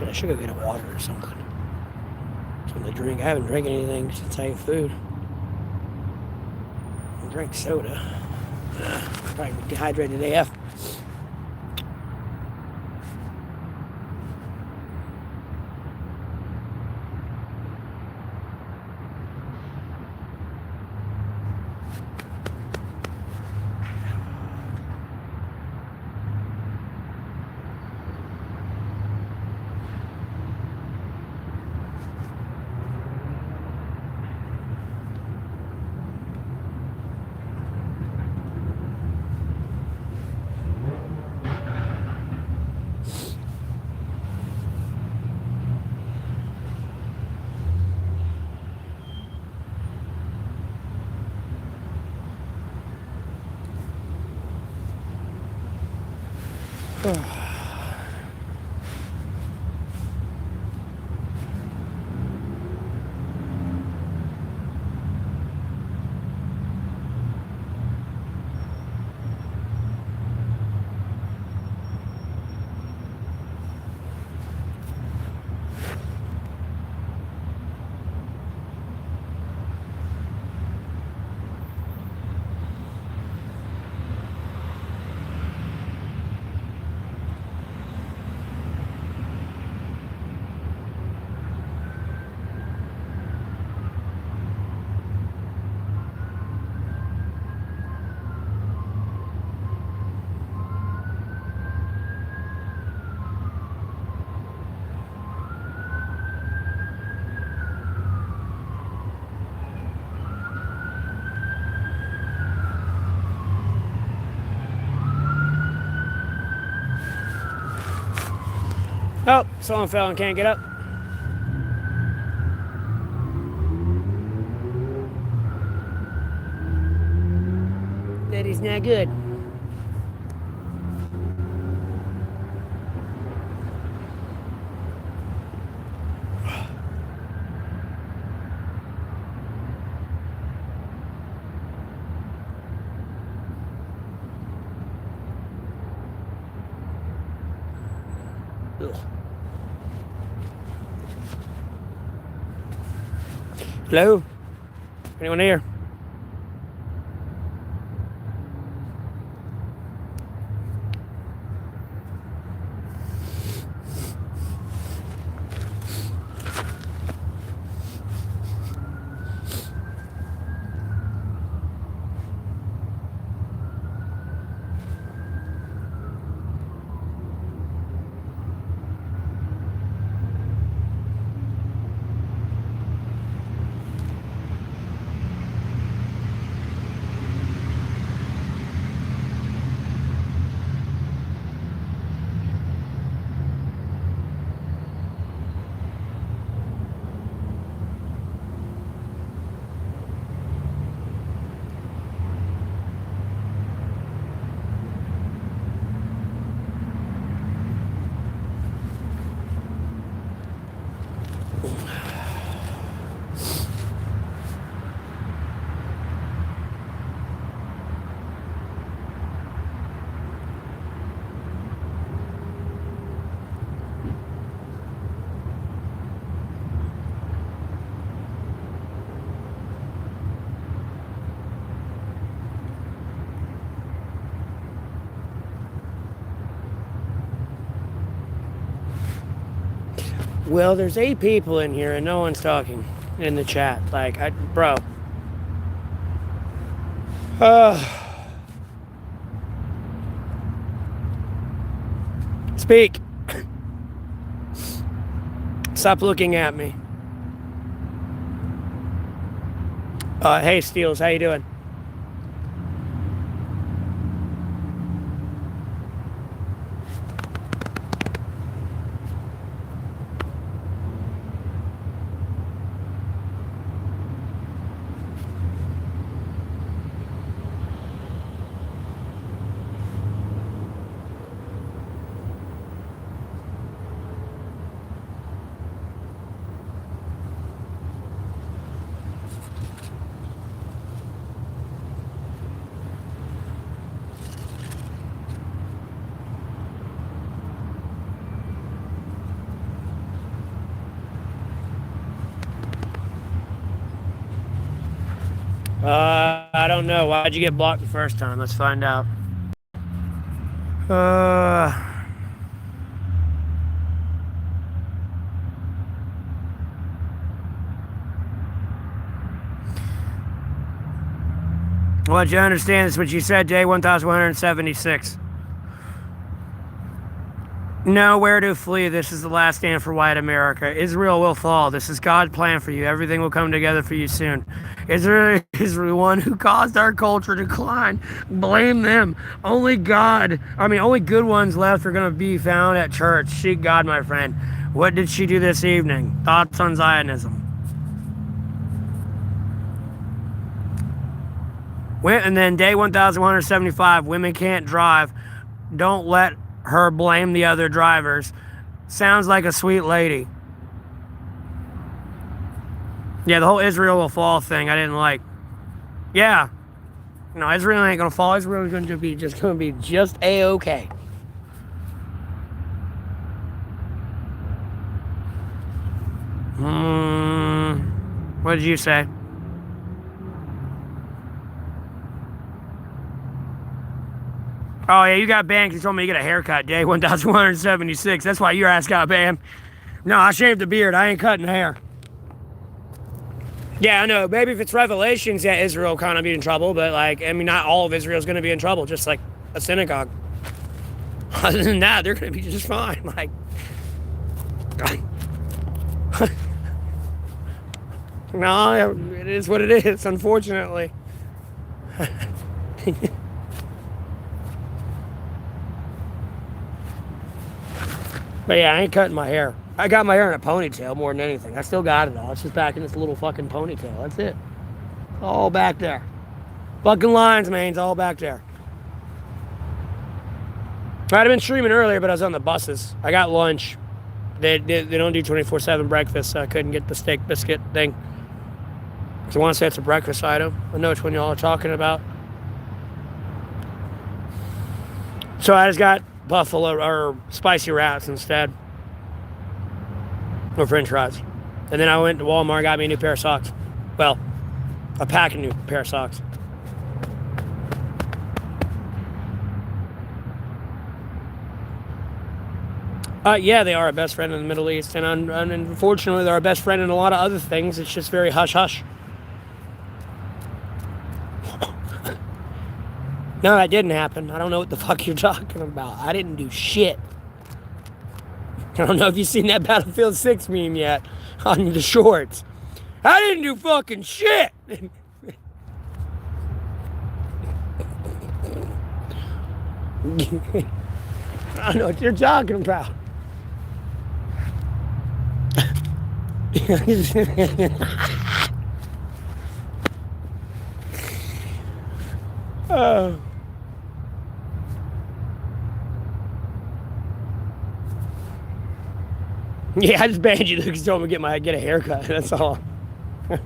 Shit, I should go get a water or something. Something to drink. I haven't drank anything since I ate food. I drank soda. Probably dehydrated AF. Oh, someone fell and can't get up. That is not good. Ugh. Hello? Anyone here? Well, there's 8 people in here and no one's talking in the chat. Like, bro. Speak. Stop looking at me. Hey, Steels, how you doing? I don't know. Why'd you get blocked the first time? Let's find out. Well, you understand this, what you said, day 1176. Nowhere to flee. This is the last stand for white America. Israel will fall. This is God's plan for you. Everything will come together for you soon. Israel is the one who caused our culture to decline. Blame them. Only good ones left are going to be found at church. Seek God, my friend. What did she do this evening? Thoughts on Zionism. And then day 1175, women can't drive. Don't let her blame the other drivers. Sounds like a sweet lady. Yeah, the whole Israel will fall thing I didn't like. Yeah. No, Israel ain't gonna fall. Israel is going to be just A-okay. What did you say? Oh, yeah, you got banned because you told me you get a haircut, day 1176. That's why your ass got banned. No, I shaved the beard. I ain't cutting hair. Yeah, I know. Maybe if it's Revelations, yeah, Israel kind of be in trouble. But, not all of Israel's going to be in trouble, just like a synagogue. Other than that, they're going to be just fine. No, it is what it is, unfortunately. But yeah, I ain't cutting my hair. I got my hair in a ponytail more than anything. I still got it all. It's just back in this little fucking ponytail. That's it. All back there. Fucking lines, man. It's all back there. I'd have been streaming earlier, but I was on the buses. I got lunch. They don't do 24/7 breakfast, so I couldn't get the steak biscuit thing. So I want to say it's a breakfast item. I know which one y'all are talking about. So I just got buffalo or spicy wraps instead, or french fries. And then I went to Walmart, got me a new pair of socks. Well, a pack of new pair of socks. Yeah, they are our best friend in the Middle East, and unfortunately they're our best friend in a lot of other things. It's just very hush-hush. No, that didn't happen. I don't know what the fuck you're talking about. I didn't do shit. I don't know if you've seen that Battlefield 6 meme yet on the shorts. I didn't do fucking shit. I don't know what you're talking about. Yeah, I just banned you because you told me to get a haircut. That's all. Yeah,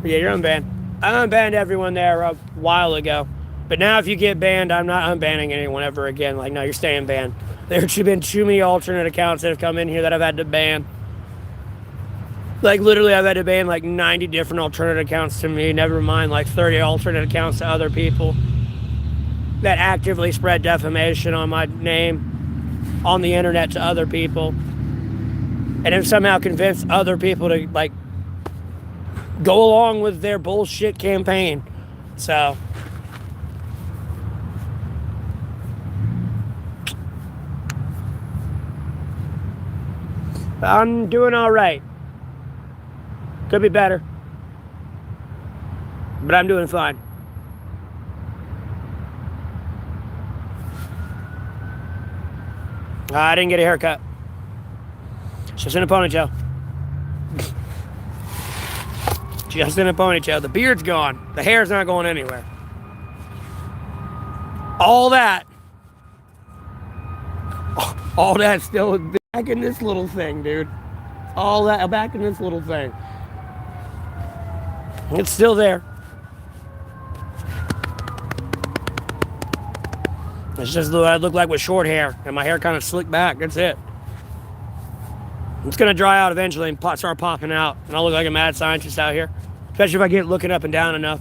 you're unbanned. I unbanned everyone there a while ago. But now if you get banned, I'm not unbanning anyone ever again. No, you're staying banned. There's been too many alternate accounts that have come in here that I've had to ban. Literally, I've had to ban 90 different alternate accounts to me. Never mind 30 alternate accounts to other people that actively spread defamation on my name on the internet to other people, and have somehow convinced other people to go along with their bullshit campaign. So I'm doing all right. Could be better, but I'm doing fine. I didn't get a haircut. Just in a ponytail. Just in a ponytail. The beard's gone. The hair's not going anywhere. All that's still back in this little thing, dude. All that back in this little thing. It's still there. It's just what I look like with short hair, and my hair kind of slicked back. That's it. It's gonna dry out eventually and start popping out, and I'll look like a mad scientist out here. Especially if I get looking up and down enough.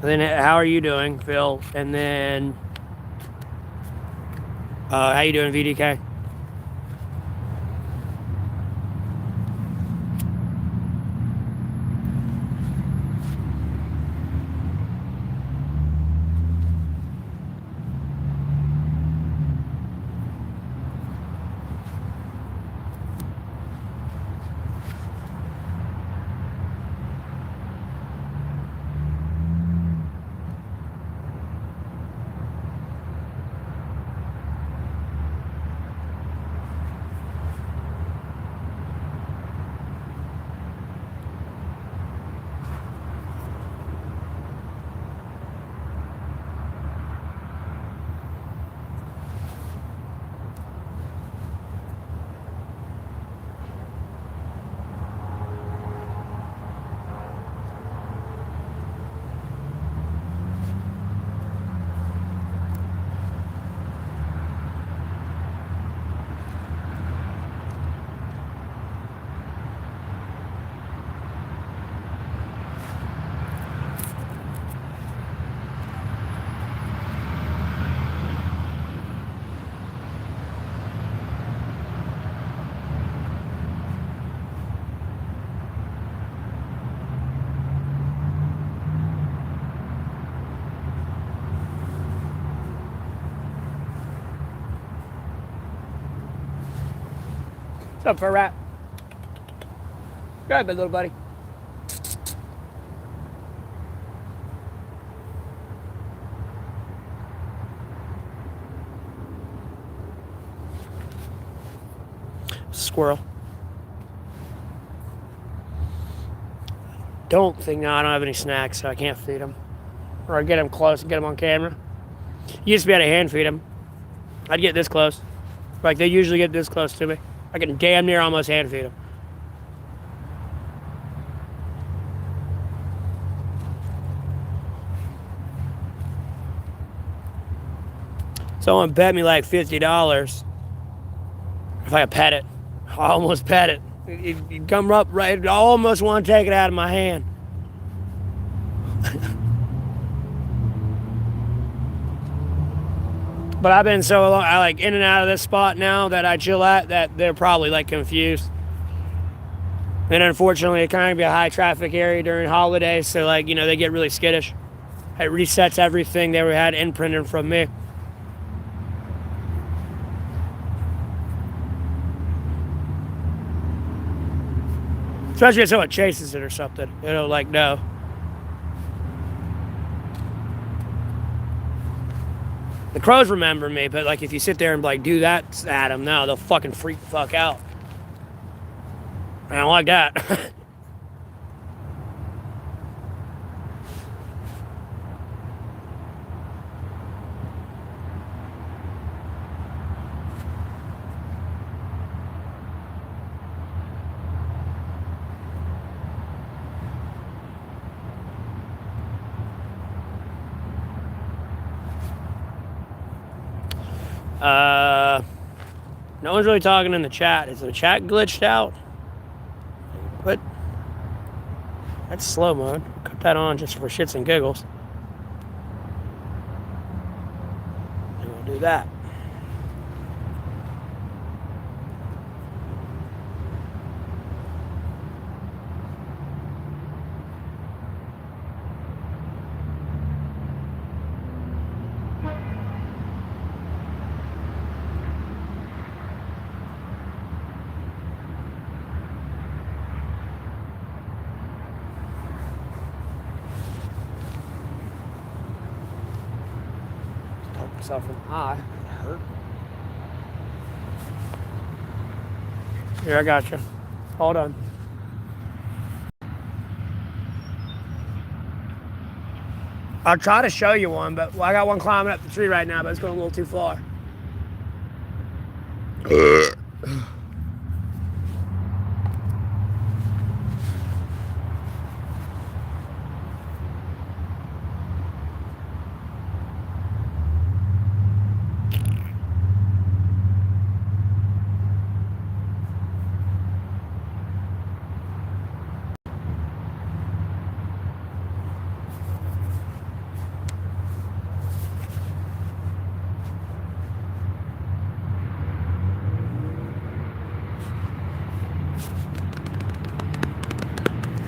And then, how are you doing, Phil? And then, how you doing, VDK? What's up, fur rat? Go ahead, big little buddy. Squirrel. Don't think, no, I don't have any snacks, so I can't feed them. Or I get them close and get them on camera. You used to be able to hand feed them. I'd get this close. Like, they usually get this close to me. I can damn near almost hand feed them. Someone bet me like $50 if I pet it. I almost pet it. It come up right, I almost want to take it out of my hand. But I've been so long, I like in and out of this spot now that I chill at, that they're probably like confused. And unfortunately, it kind of be a high traffic area during holidays, so like, you know, they get really skittish. It resets everything they had imprinted from me. Especially if someone chases it or something. It'll like, no. The crows remember me, but like if you sit there and like do that at them, no, they'll fucking freak the fuck out. I don't like that. No one's really talking in the chat. Is the chat glitched out? What? That's slow mode. Cut that on just for shits and giggles. And we'll do that. From high. Hurt. Here, I got you. Hold on. I'll try to show you one, but I got one climbing up the tree right now, but it's going a little too far.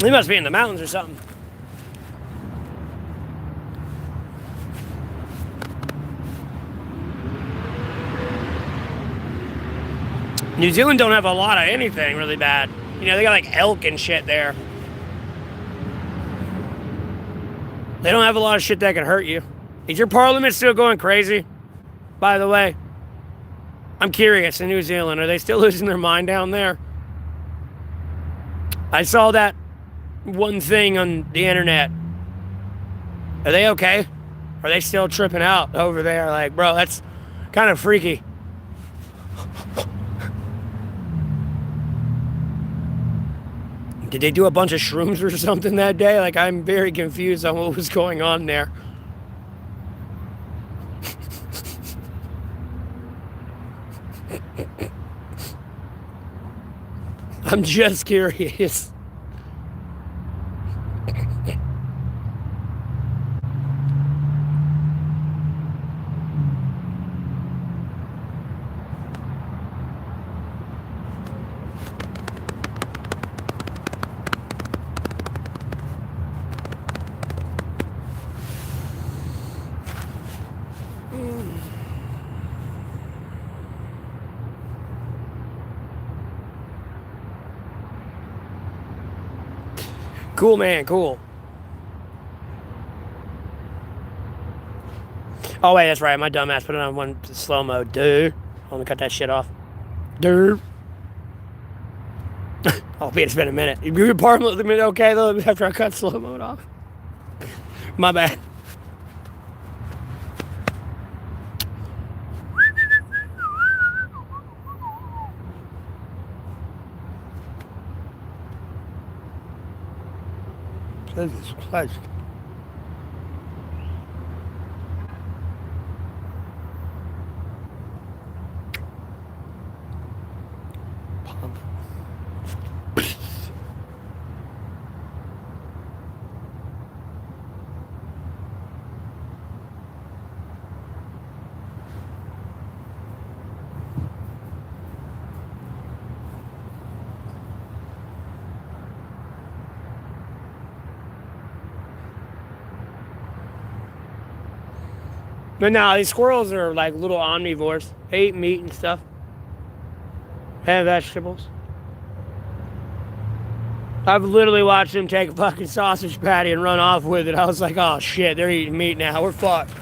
He must be in the mountains or something. New Zealand don't have a lot of anything really bad. You know, they got like elk and shit there. They don't have a lot of shit that can hurt you. Is your parliament still going crazy? By the way, I'm curious, in New Zealand, are they still losing their mind down there? I saw that one thing on the internet. Are they okay? Are they still tripping out over there? Like, bro, that's kind of freaky. Did they do a bunch of shrooms or something that day? Like, I'm very confused on what was going on there. I'm just curious. Cool, man, cool. Oh, wait, that's right. My dumbass put it on one slow-mo. Dude. Let me cut that shit off. Dude. Oh, man, it's been a minute. Your parliament a minute okay, though, after I cut slow-mo off? My bad. Jesus Christ. But now these squirrels are like little omnivores. They eat meat and stuff. And vegetables. I've literally watched them take a fucking sausage patty and run off with it. I was like, oh shit, they're eating meat now. We're fucked.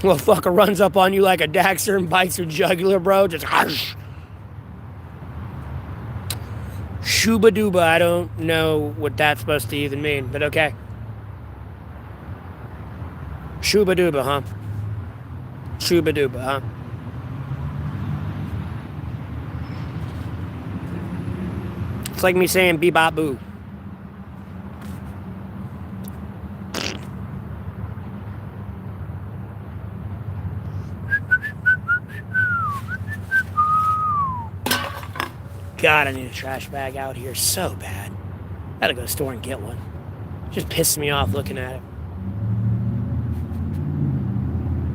Well, fucker runs up on you like a Daxter and bites your jugular, bro. Just hush. Shuba dooba. I don't know what that's supposed to even mean, but okay. Shuba dooba, huh? Shuba dooba, huh? It's like me saying bebop boo. God, I need a trash bag out here so bad. I gotta go to the store and get one. Just pisses me off looking at it.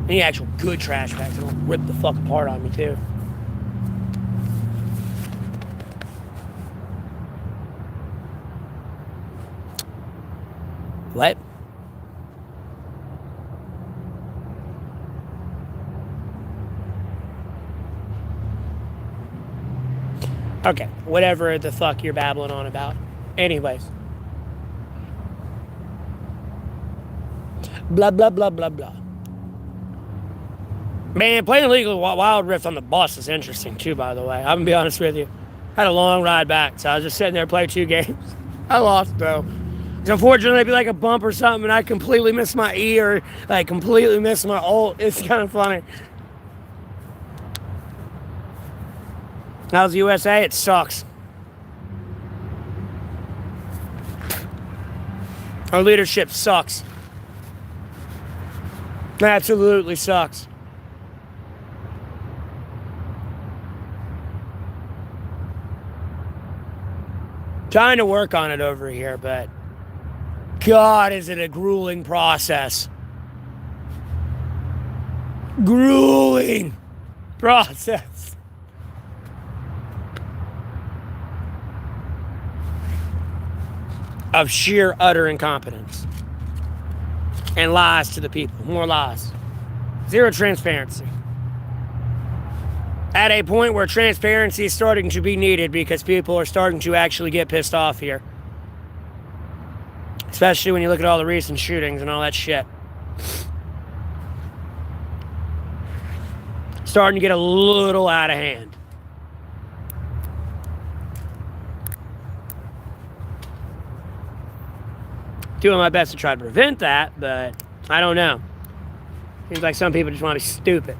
Any actual good trash bags that'll rip the fuck apart on me, too. What? Okay, whatever the fuck you're babbling on about. Anyways. Blah, blah, blah, blah, blah. Man, playing Illegal Wild Rift on the bus is interesting too, by the way. I'm gonna be honest with you. I had a long ride back, so I was just sitting there playing 2 games. I lost, though. Unfortunately, it'd be like a bump or something, and I completely missed my E or like completely missed my ult. It's kind of funny. How's the USA? It sucks. Our leadership sucks. Absolutely sucks. Trying to work on it over here, but God, is it a grueling process. Grueling process. of sheer utter incompetence and lies to the people. More lies. Zero transparency. At a point where transparency is starting to be needed because people are starting to actually get pissed off here. Especially when you look at all the recent shootings and all that shit. Starting to get a little out of hand. Doing my best to try to prevent that, but I don't know. Seems like some people just want to be stupid.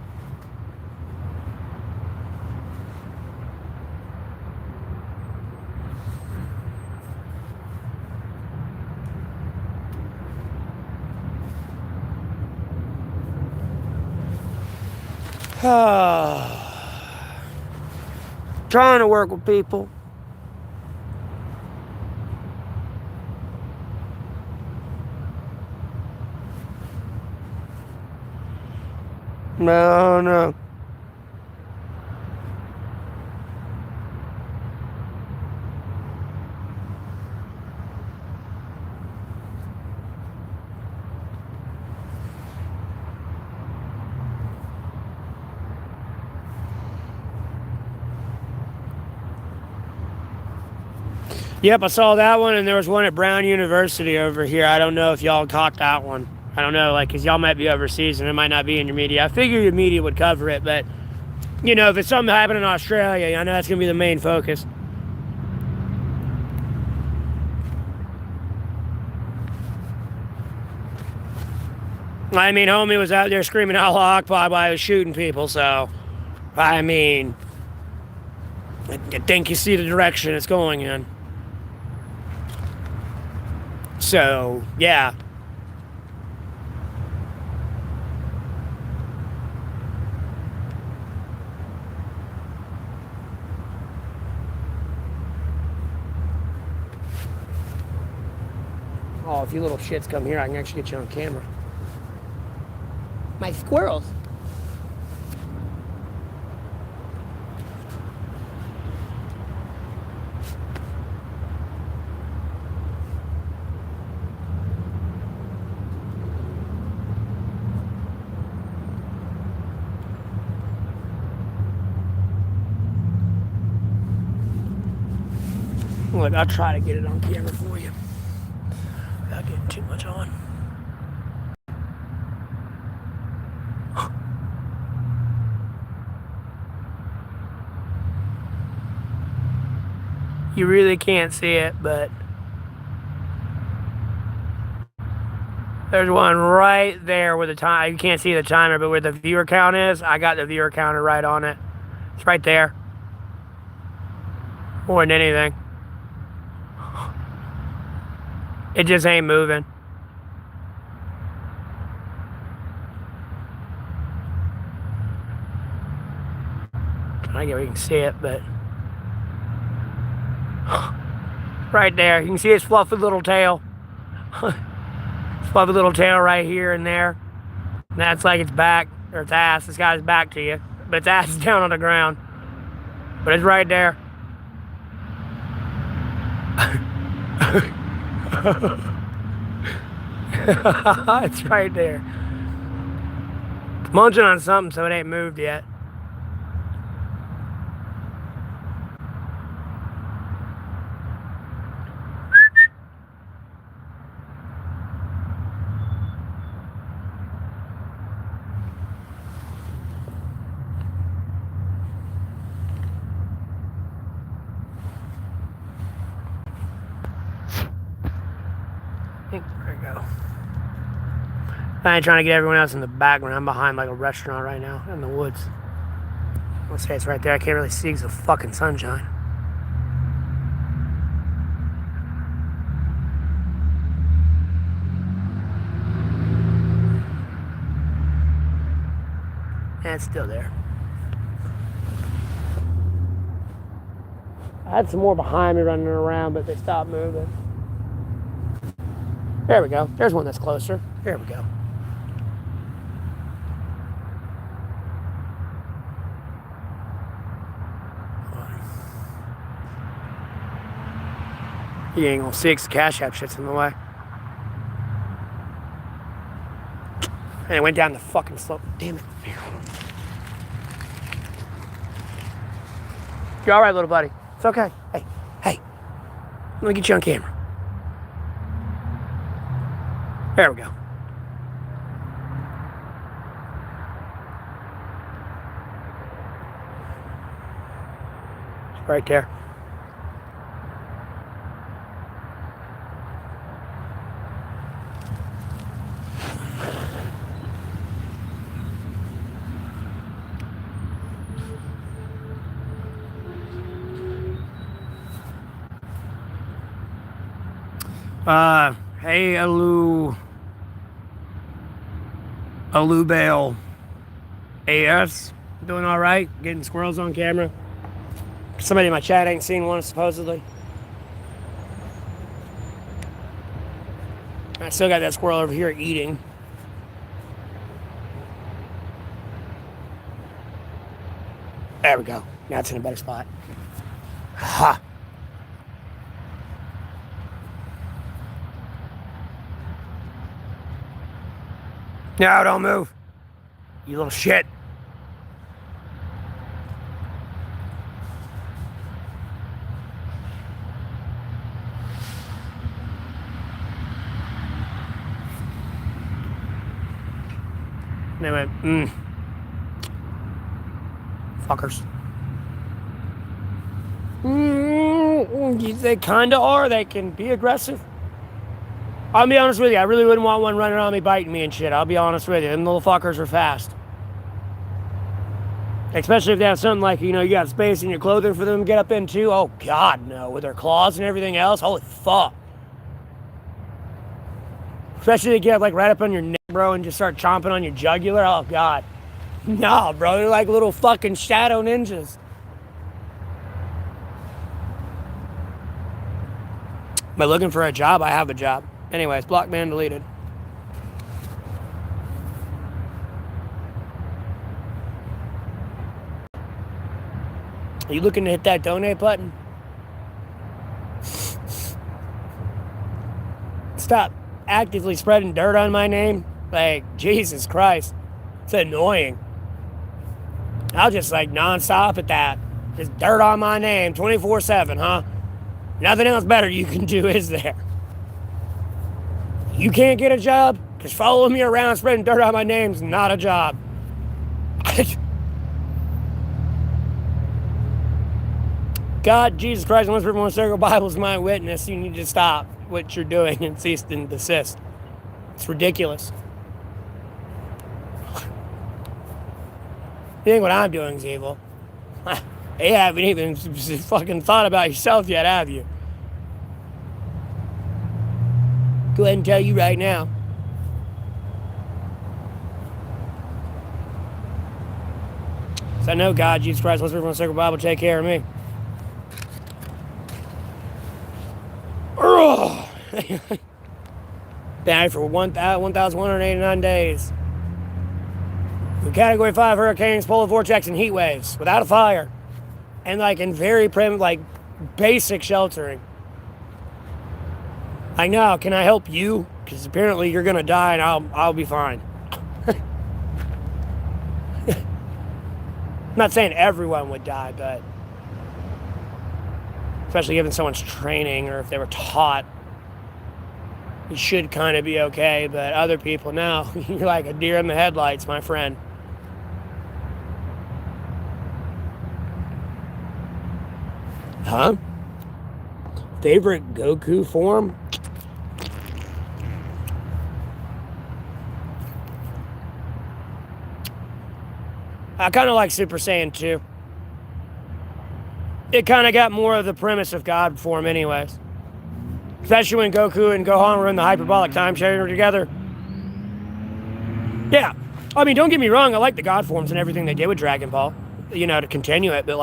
Trying to work with people. No. Yep, I saw that one, and there was one at Brown University over here. I don't know if y'all caught that one. I don't know, like, because y'all might be overseas and it might not be in your media. I figure your media would cover it, but, you know, if it's something happening in Australia, I know that's going to be the main focus. I mean, homie was out there screaming Allah Akbar while he was shooting people, so, I mean, I think you see the direction it's going in. So, yeah. Oh, if you little shits come here, I can actually get you on camera. My squirrels. Look, I'll try to get it on camera for you without getting too much on. You really can't see it, but there's one right there where the time, you can't see the timer, but where the viewer count is, I got the viewer counter right on it. It's right there. More than anything. It just ain't moving. I get where you can see it, but right there, you can see its fluffy little tail. Its fluffy little tail right here and there. And that's like its back, or its ass. It's got its back to you, but its ass is down on the ground. But it's right there. It's right there. It's munching on something, so it ain't moved yet. There we go. I ain't trying to get everyone else in the background. I'm behind like a restaurant right now in the woods. I'll say it's right there. I can't really see because of fucking sunshine. Yeah, it's still there. I had some more behind me running around, but they stopped moving. There we go. There's one that's closer. There we go. You ain't gonna see it 'cause the Cash App shit's in the way. And it went down the fucking slope. Damn it. You're alright, little buddy. It's okay. Hey. Let me get you on camera. There we go. Right there. Hey, Alubale AS. Doing all right? Getting squirrels on camera. Somebody in my chat ain't seen one, supposedly. I still got that squirrel over here eating. There we go. Now it's in a better spot. Ha! No, don't move. You little shit. They went, fuckers. They kind of are. They can be aggressive. I'll be honest with you. I really wouldn't want one running around me biting me and shit. I'll be honest with you. Them little fuckers are fast. Especially if they have something like, you got space in your clothing for them to get up into. Oh, God, no. With their claws and everything else. Holy fuck. Especially if they get right up on your neck, bro, and just start chomping on your jugular. Oh, God. No, bro. They're like little fucking shadow ninjas. Am I looking for a job? I have a job. Anyways, block ban deleted. Are you looking to hit that donate button? Stop actively spreading dirt on my name. Jesus Christ. It's annoying. I'll just nonstop at that. Just dirt on my name 24/7, huh? Nothing else better you can do, is there? You can't get a job? Because following me around spreading dirt on my name's not a job. God, Jesus Christ, unless everyone circle Bible's my witness, you need to stop what you're doing and cease and desist. It's ridiculous. You think what I'm doing is evil? You haven't even fucking thought about yourself yet, have you? Go ahead and tell you right now. So I know God, Jesus Christ, let's everyone circle Bible, take care of me. Banned for 1,189 days. With Category 5 hurricanes, polar vortex, and heat waves. Without a fire. And in very basic sheltering. Now, can I help you? Because apparently you're going to die and I'll be fine. I'm not saying everyone would die, but especially given someone's training or if they were taught, you should kind of be okay. But other people, no, you're like a deer in the headlights, my friend. Huh? Favorite Goku form? I kind of like Super Saiyan 2. It kind of got more of the premise of God form anyways. Especially when Goku and Gohan were in the hyperbolic time chamber together. Yeah. I mean, don't get me wrong, I like the God forms and everything they did with Dragon Ball, to continue it, but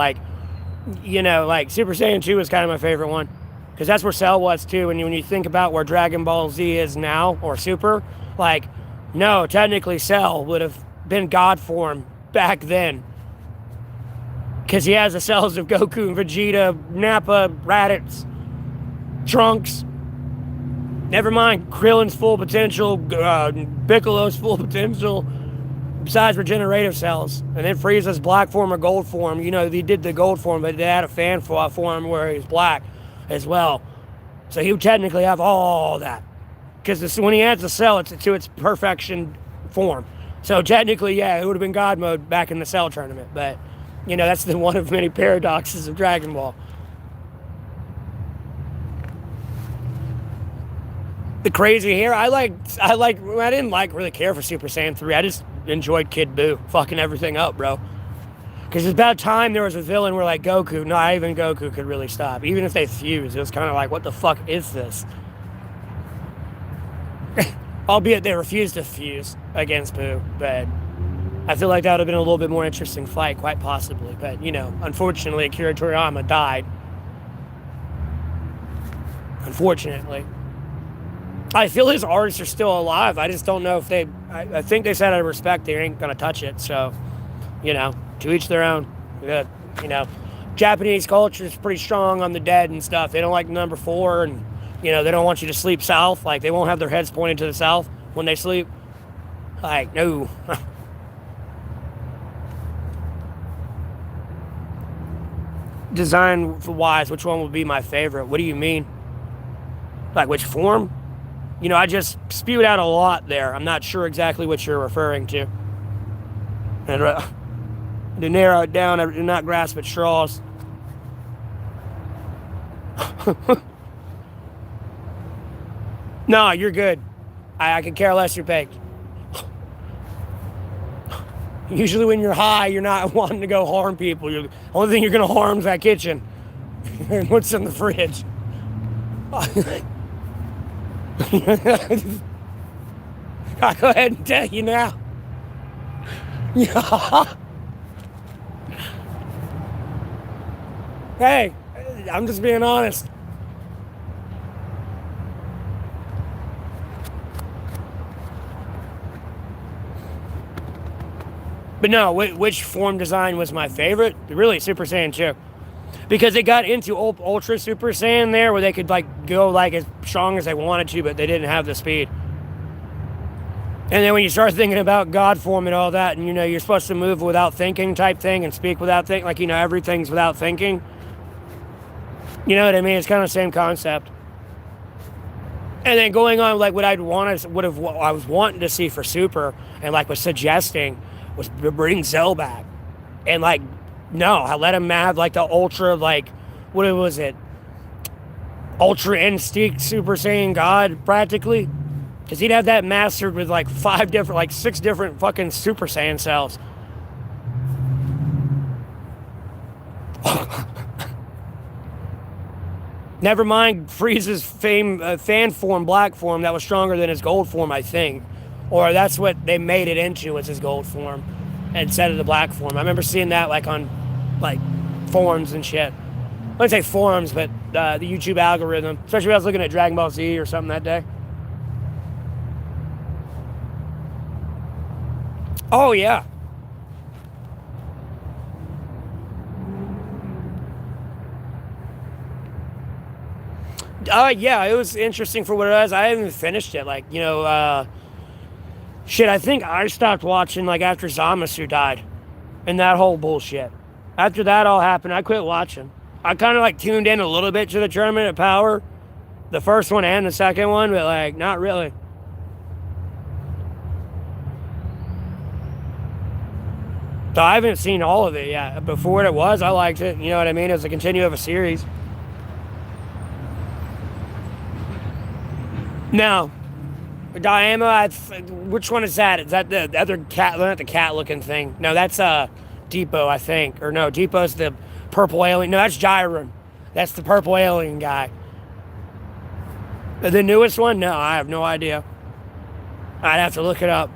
Super Saiyan 2 is kind of my favorite one. Because that's where Cell was too, and when you think about where Dragon Ball Z is now, or Super, no, technically Cell would have been God form back then. Because he has the cells of Goku, Vegeta, Nappa, Raditz. Trunks. Never mind Krillin's full potential, Piccolo's full potential, besides regenerative cells. And then Frieza's black form or gold form. You know, they did the gold form, but they had a fan form where he was black as well. So he would technically have all that. Because when he adds the cell, it's to its perfection form. So technically, yeah, it would have been God mode back in the Cell tournament. But, you know, that's the one of many paradoxes of Dragon Ball. The crazy hair, I didn't really care for Super Saiyan 3. I just enjoyed Kid Buu fucking everything up, bro. Because it's about time there was a villain where, like, Goku, not even Goku could really stop. Even if they fused, it was kind of like, what the fuck is this? Albeit they refused to fuse against Buu, but I feel like that would have been a little bit more interesting fight, quite possibly. But, you know, unfortunately, Akira Toriyama died. Unfortunately. I feel his artists are still alive. I just don't know if they... I think they said out of respect they ain't gonna touch it, so, you know, to each their own. You know, Japanese culture is pretty strong on the dead and stuff. They don't like number 4, and, you know, they don't want you to sleep south. Like, they won't have their heads pointed to the south when they sleep. Like, no. Design-wise, which one would be my favorite? What do you mean? Like, which form? You know, I just spewed out a lot there. I'm not sure exactly what you're referring to. And to narrow it down, I do not grasp at straws. No, you're good. I could care less you're baked. Usually when you're high, you're not wanting to go harm people. The only thing you're going to harm is that kitchen. And what's in the fridge. I'll go ahead and tell you now. Yeah. Hey, I'm just being honest. But no, which form design was my favorite? Really, Super Saiyan 2. Because they got into Ultra Super Saiyan there, where they could like go like as strong as they wanted to, but they didn't have the speed. And then when you start thinking about God form and all that, and you know, you're supposed to move without thinking type thing and speak without thinking, like, you know, everything's without thinking. You know what I mean? It's kind of the same concept. And then going on, like, what I was wanting to see for Super, and like was suggesting, was bring Cell back. And like, no, I let him have like the Ultra, like, what was it? Ultra Instinct Super Saiyan God, practically. Because he'd have that mastered with like 6 different fucking Super Saiyan cells. Never mind Frieza's fan form, black form, that was stronger than his gold form, I think. Or that's what they made it into, was his gold form instead of the black form. I remember seeing that like on like forums and shit. I wouldn't say forums, but the YouTube algorithm. Especially when I was looking at Dragon Ball Z or something that day. Oh, yeah. Yeah, it was interesting for what it was. I haven't finished it. Like, you know, shit, I think I stopped watching, like, after Zamasu died. And that whole bullshit. After that all happened, I quit watching. I kind of, like, tuned in a little bit to the Tournament of Power. The first one and the second one, but, like, not really. So I haven't seen all of it yet. But for what it was, I liked it. You know what I mean? It was a continue of a series. Now, Diama, which one is that? Is that the other cat, not the cat-looking thing? No, that's Depot, I think. Or no, Depot's the purple alien. No, that's Jiren. That's the purple alien guy. The newest one? No, I have no idea. I'd have to look it up.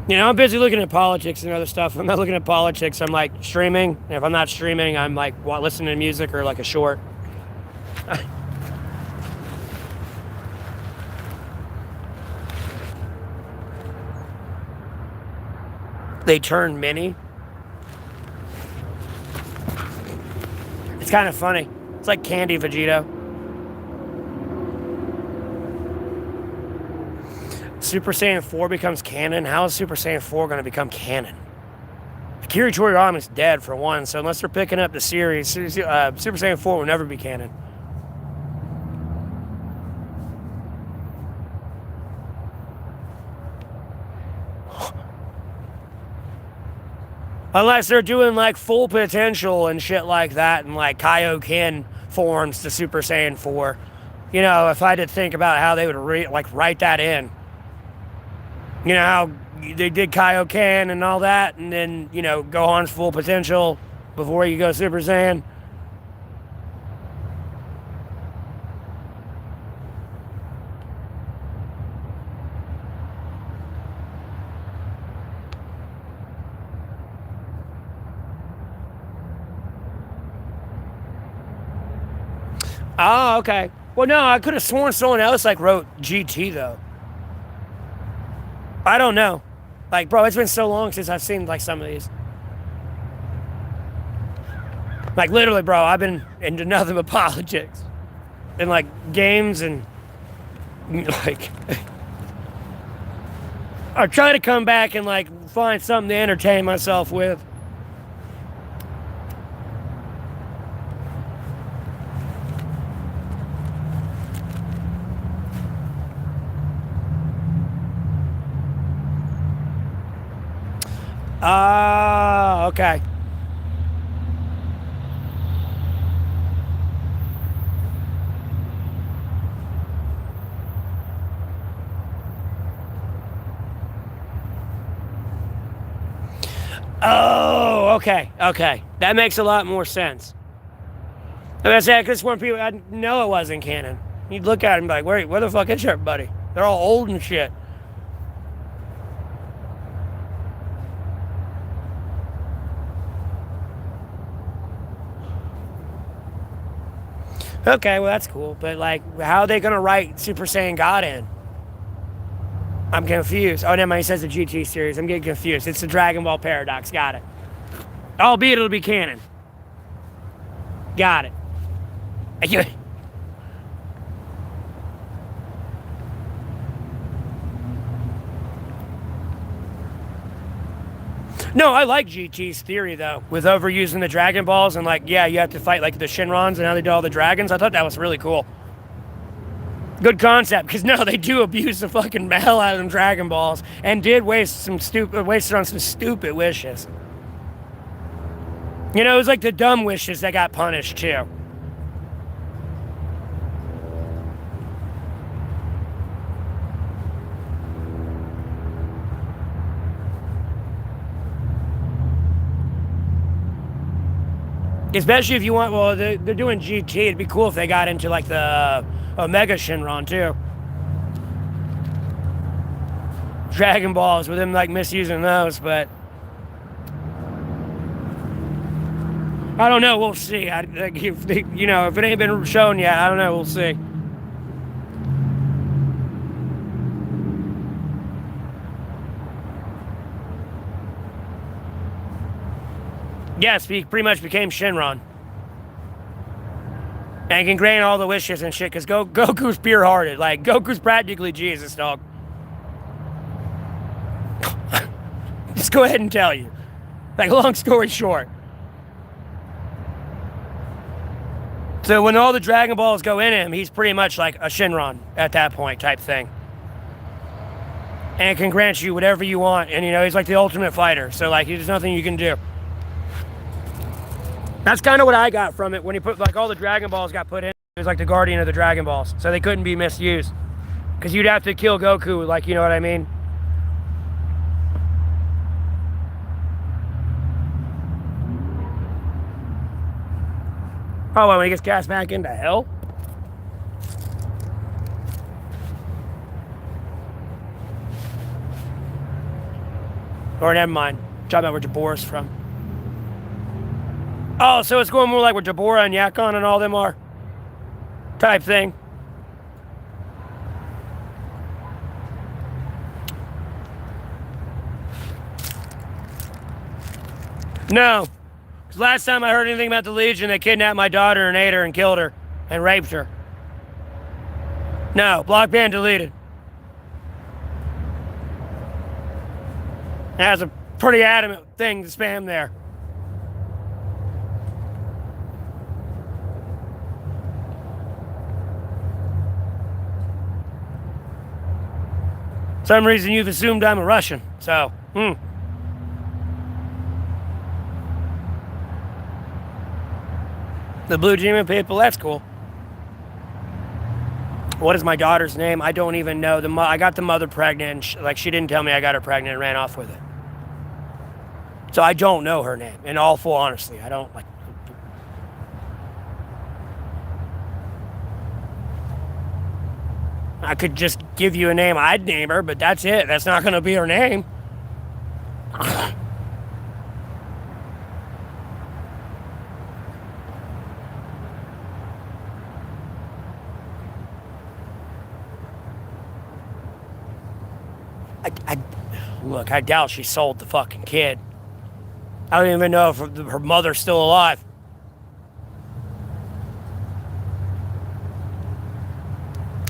You know, I'm busy looking at politics and other stuff. If I'm not looking at politics, I'm like streaming. And if I'm not streaming, I'm like listening to music or like a short. They turn mini. It's kind of funny. It's like candy Vegito. Super Saiyan 4 becomes canon. How is Super Saiyan 4 going to become canon? Akira Toriyama's dead for one, so unless they're picking up the series, Super Saiyan 4 will never be canon. Unless they're doing like full potential and shit like that, and like Kaioken forms to Super Saiyan 4. You know, if I had to think about how they would write that in. You know how they did Kaioken and all that, and then, you know, Gohan's full potential before you go Super Saiyan. Oh, okay. Well, no, I could have sworn someone else like wrote GT though. I don't know. Like, bro, it's been so long since I've seen like some of these. Like, literally, bro, I've been into nothing but politics and like games and like. I try to come back and like find something to entertain myself with. Ah, okay. Oh, okay, okay. That makes a lot more sense. I was saying, because when people, I know it wasn't canon. You'd look at it and be like, wait, where the fuck is everybody? They're all old and shit. Okay, well, that's cool. But, like, how are they going to write Super Saiyan God in? I'm confused. Oh, never mind. He says the GT series. I'm getting confused. It's the Dragon Ball paradox. Got it. Albeit it'll be canon. Got it. No, I like GT's theory, though, with overusing the Dragon Balls and, like, yeah, you have to fight, like, the Shinrons and how they do all the dragons. I thought that was really cool. Good concept, because, no, they do abuse the fucking hell out of them Dragon Balls and did waste it on some stupid wishes. You know, it was like the dumb wishes that got punished, too. Especially if you want, well, they're doing GT. It'd be cool if they got into, like, the Omega Shinron, too. Dragon Balls, with them, like, misusing those, but... I don't know, we'll see. If it ain't been shown yet, I don't know, we'll see. Yes, he pretty much became Shinron. And can grant all the wishes and shit, because Goku's pure-hearted. Like, Goku's practically Jesus, dog. Just go ahead and tell you. Like, long story short. So when all the Dragon Balls go in him, he's pretty much like a Shinron at that point type thing. And can grant you whatever you want. And, he's like the ultimate fighter. So, like, there's nothing you can do. That's kind of what I got from it when he put, like, all the Dragon Balls got put in. It was like the guardian of the Dragon Balls. So they couldn't be misused. Because you'd have to kill Goku, like, you know what I mean? Oh, well, when he gets cast back into hell? Or never mind. Talking about where Jabor's from. Oh, so it's going more like where Jabora and Yakon and all them are? Type thing. No. Last time I heard anything about the Legion, they kidnapped my daughter and ate her and killed her and raped her. No, block ban deleted. That's a pretty adamant thing to spam there. For some reason you've assumed I'm a Russian, so, The Blue Demon people, that's cool. What is my daughter's name? I don't even know. I got the mother pregnant, and she didn't tell me I got her pregnant and ran off with it. So I don't know her name, in all full honesty. I don't, I could just give you a name. I'd name her, but that's it. That's not going to be her name. Look, I doubt she sold the fucking kid. I don't even know if her mother's still alive.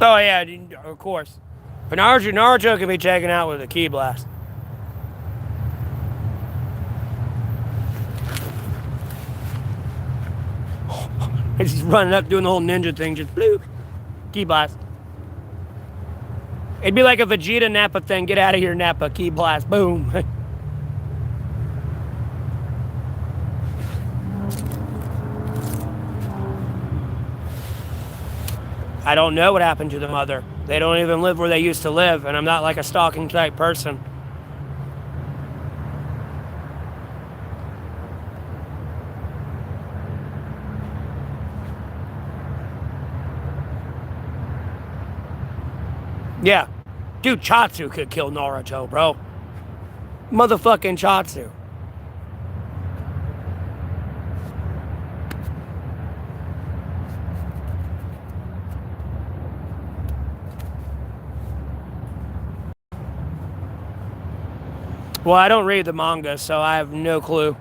Oh yeah, of course. But Naruto can be taken out with a key blast. He's running up doing the whole ninja thing, just bloop. Key blast. It'd be like a Vegeta Nappa thing. Get out of here, Nappa. Key blast. Boom. I don't know what happened to the mother. They don't even live where they used to live, and I'm not like a stalking type person. Yeah. Dude, Chatsu could kill Naruto, bro. Motherfucking Chatsu. Well, I don't read the manga, so I have no clue.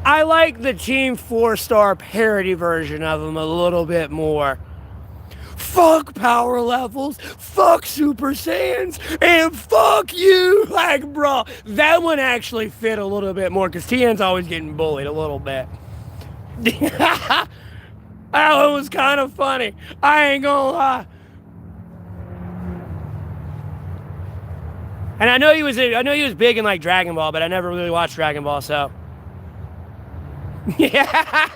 I like the Team 4-star parody version of him a little bit more. Fuck power levels, fuck Super Saiyans, and fuck you! Like, bro, that one actually fit a little bit more, because Tien's always getting bullied a little bit. That one was kind of funny. I ain't gonna lie. And I know he was big in, like, Dragon Ball, but I never really watched Dragon Ball, so... Yeah.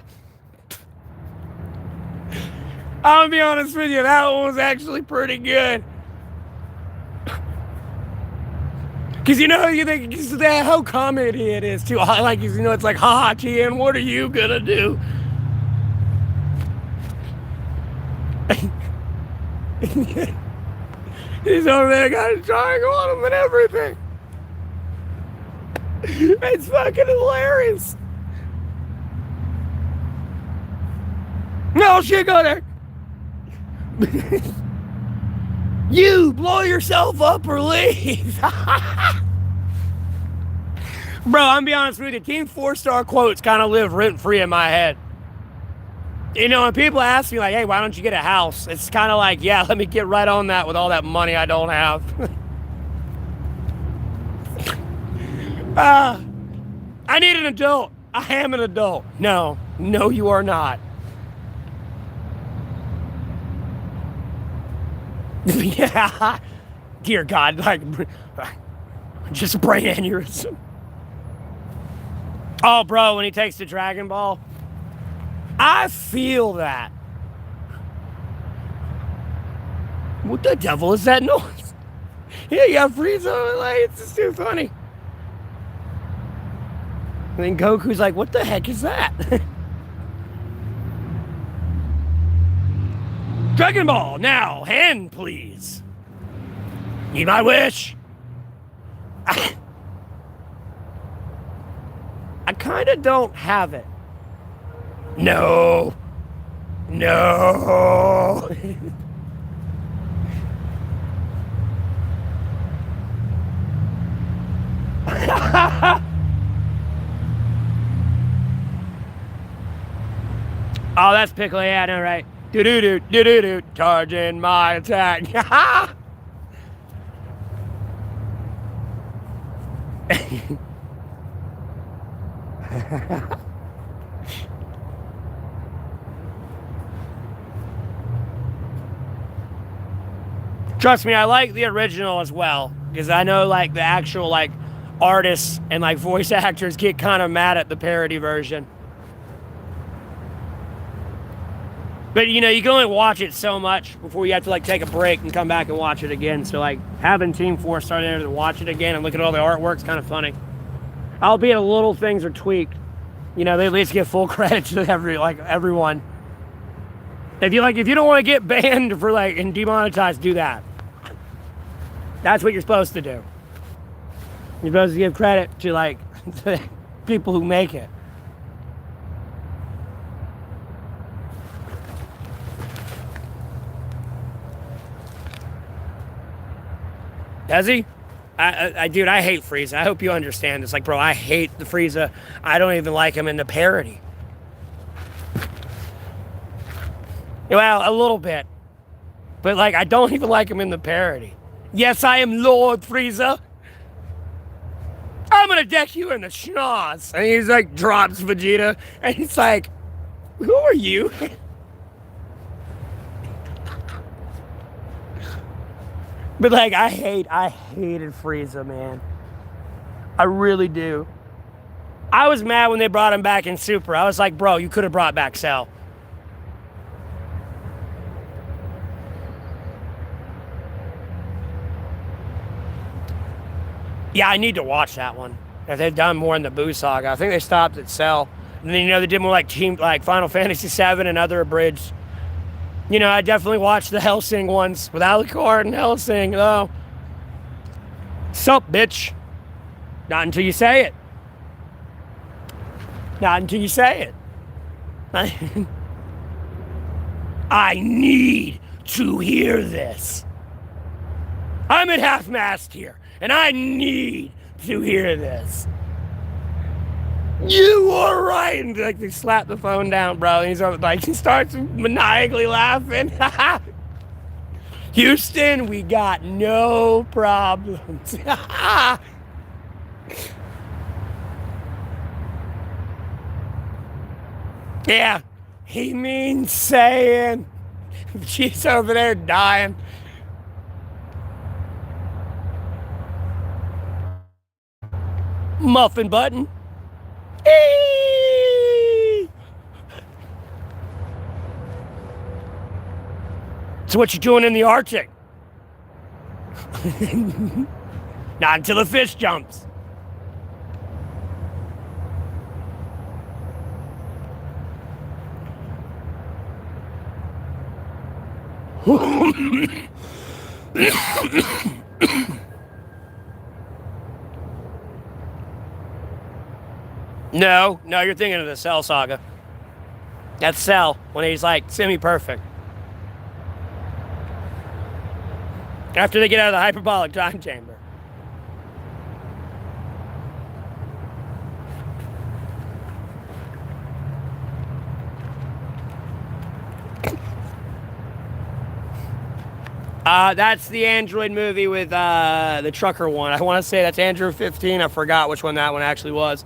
I'll be honest with you, that one was actually pretty good. Because you think how comedy it is too. Like, it's like, ha, Tien, what are you gonna do? He's over there, got a triangle on him and everything. It's fucking hilarious. No shit, go there. You blow yourself up or leave. Bro, I'm be honest with you, Team 4-star quotes kind of live rent free in my head. When people ask me like, hey, why don't you get a house? It's kind of like, yeah, let me get right on that with all that money I don't have. I need an adult. I am an adult. No, you are not. Yeah, dear God, like, just brain aneurysm. Oh, bro, when he takes the Dragon Ball, I feel that. What the devil is that noise? Yeah, you got Frieza, like, it's just too funny. And then Goku's like, what the heck is that? Dragon Ball, now, hand, please. Need my wish. I kind of don't have it. No. No. Oh, that's Piccolo. Yeah, I know, right? Do-do-do, do-do-do, charging my attack. Trust me, I like the original as well, because I know, like, the actual, like, artists and, like, voice actors get kind of mad at the parody version. But, you know, you can only watch it so much before you have to, like, take a break and come back and watch it again. So, like, having Team 4 start there to watch it again and look at all the artwork's kind of funny. Albeit little things are tweaked. You know, they at least give full credit to everyone. If you don't want to get banned for, like, and demonetized, do that. That's what you're supposed to do. You're supposed to give credit to, like, the people who make it. Does he? Dude, I hate Frieza. I hope you understand this. Like, bro, I hate the Frieza. I don't even like him in the parody. Well, a little bit. But, like, I don't even like him in the parody. Yes, I am Lord Frieza. I'm gonna deck you in the schnoz. And he's like, drops Vegeta. And he's like, who are you? But, like, I hated Frieza, man. I really do. I was mad when they brought him back in Super. I was like, bro, you could have brought back Cell. Yeah, I need to watch that one. If they've done more in the Buu saga. I think they stopped at Cell. And then, you know, they did more like Final Fantasy VII and other abridged. You know, I definitely watched the Hellsing ones with Alucard and Hellsing. Oh. Sup, bitch? Not until you say it. Not until you say it. I need to hear this. I'm at half-mast here, and I need to hear this. You are right. And, like, they slap the phone down, bro. And he's like, he starts maniacally laughing. Houston, we got no problems. Yeah, he means saying. She's over there dying. Muffin button. So what you doing in the Arctic? Not until the fish jumps. No, you're thinking of the Cell saga. That's Cell, when he's like semi-perfect. After they get out of the hyperbolic time chamber. That's the Android movie with the trucker one. I want to say that's Android 15. I forgot which one that one actually was.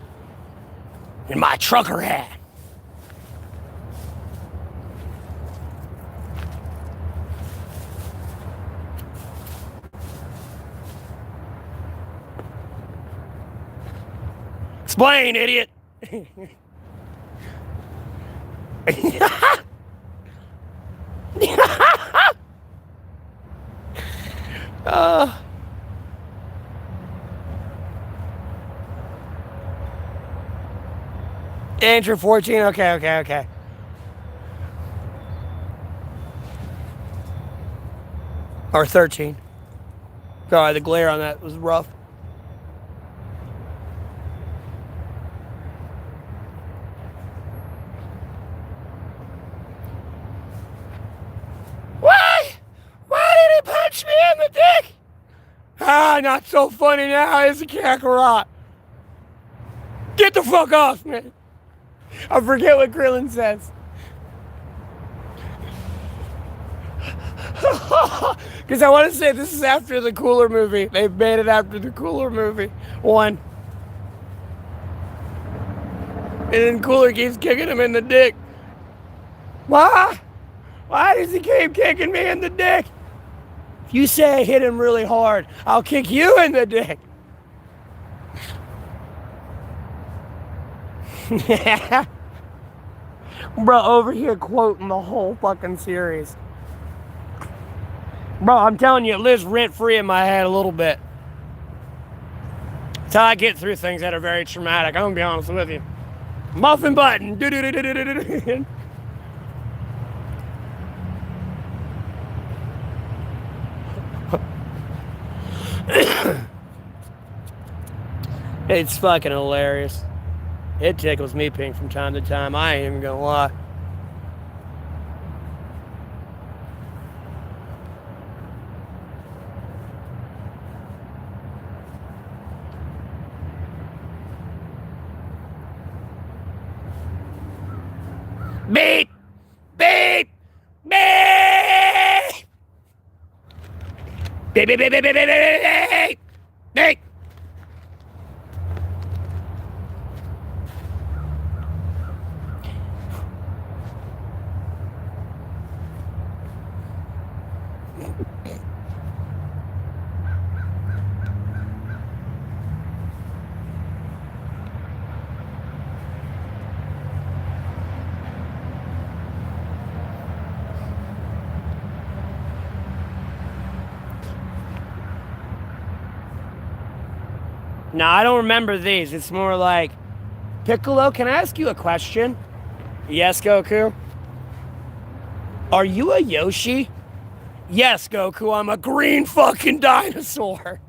In my trucker hat. Explain, idiot. Andrew 14? Okay. Or 13. Sorry, the glare on that was rough. Why? Why did he punch me in the dick? Ah, not so funny now, is it, Kakarot? Get the fuck off, man. I forget what Krillin says. Because I want to say this is after the Cooler movie. They've made it after the Cooler movie. 1. And then Cooler keeps kicking him in the dick. Why? Why does he keep kicking me in the dick? If you say I hit him really hard, I'll kick you in the dick. Bro, over here quoting the whole fucking series. Bro, I'm telling you, it lives rent-free in my head a little bit. That's how I get through things that are very traumatic. I'm gonna be honest with you. Muffin button. It's fucking hilarious. It tickles me pink from time to time. I ain't even gonna lie. Beep! Beep! Beep! Beep, beep, beep, beep, beep, beep, beep, beep! Now, I don't remember these. It's more like, Piccolo, can I ask you a question? Yes, Goku? Are you a Yoshi? Yes, Goku, I'm a green fucking dinosaur.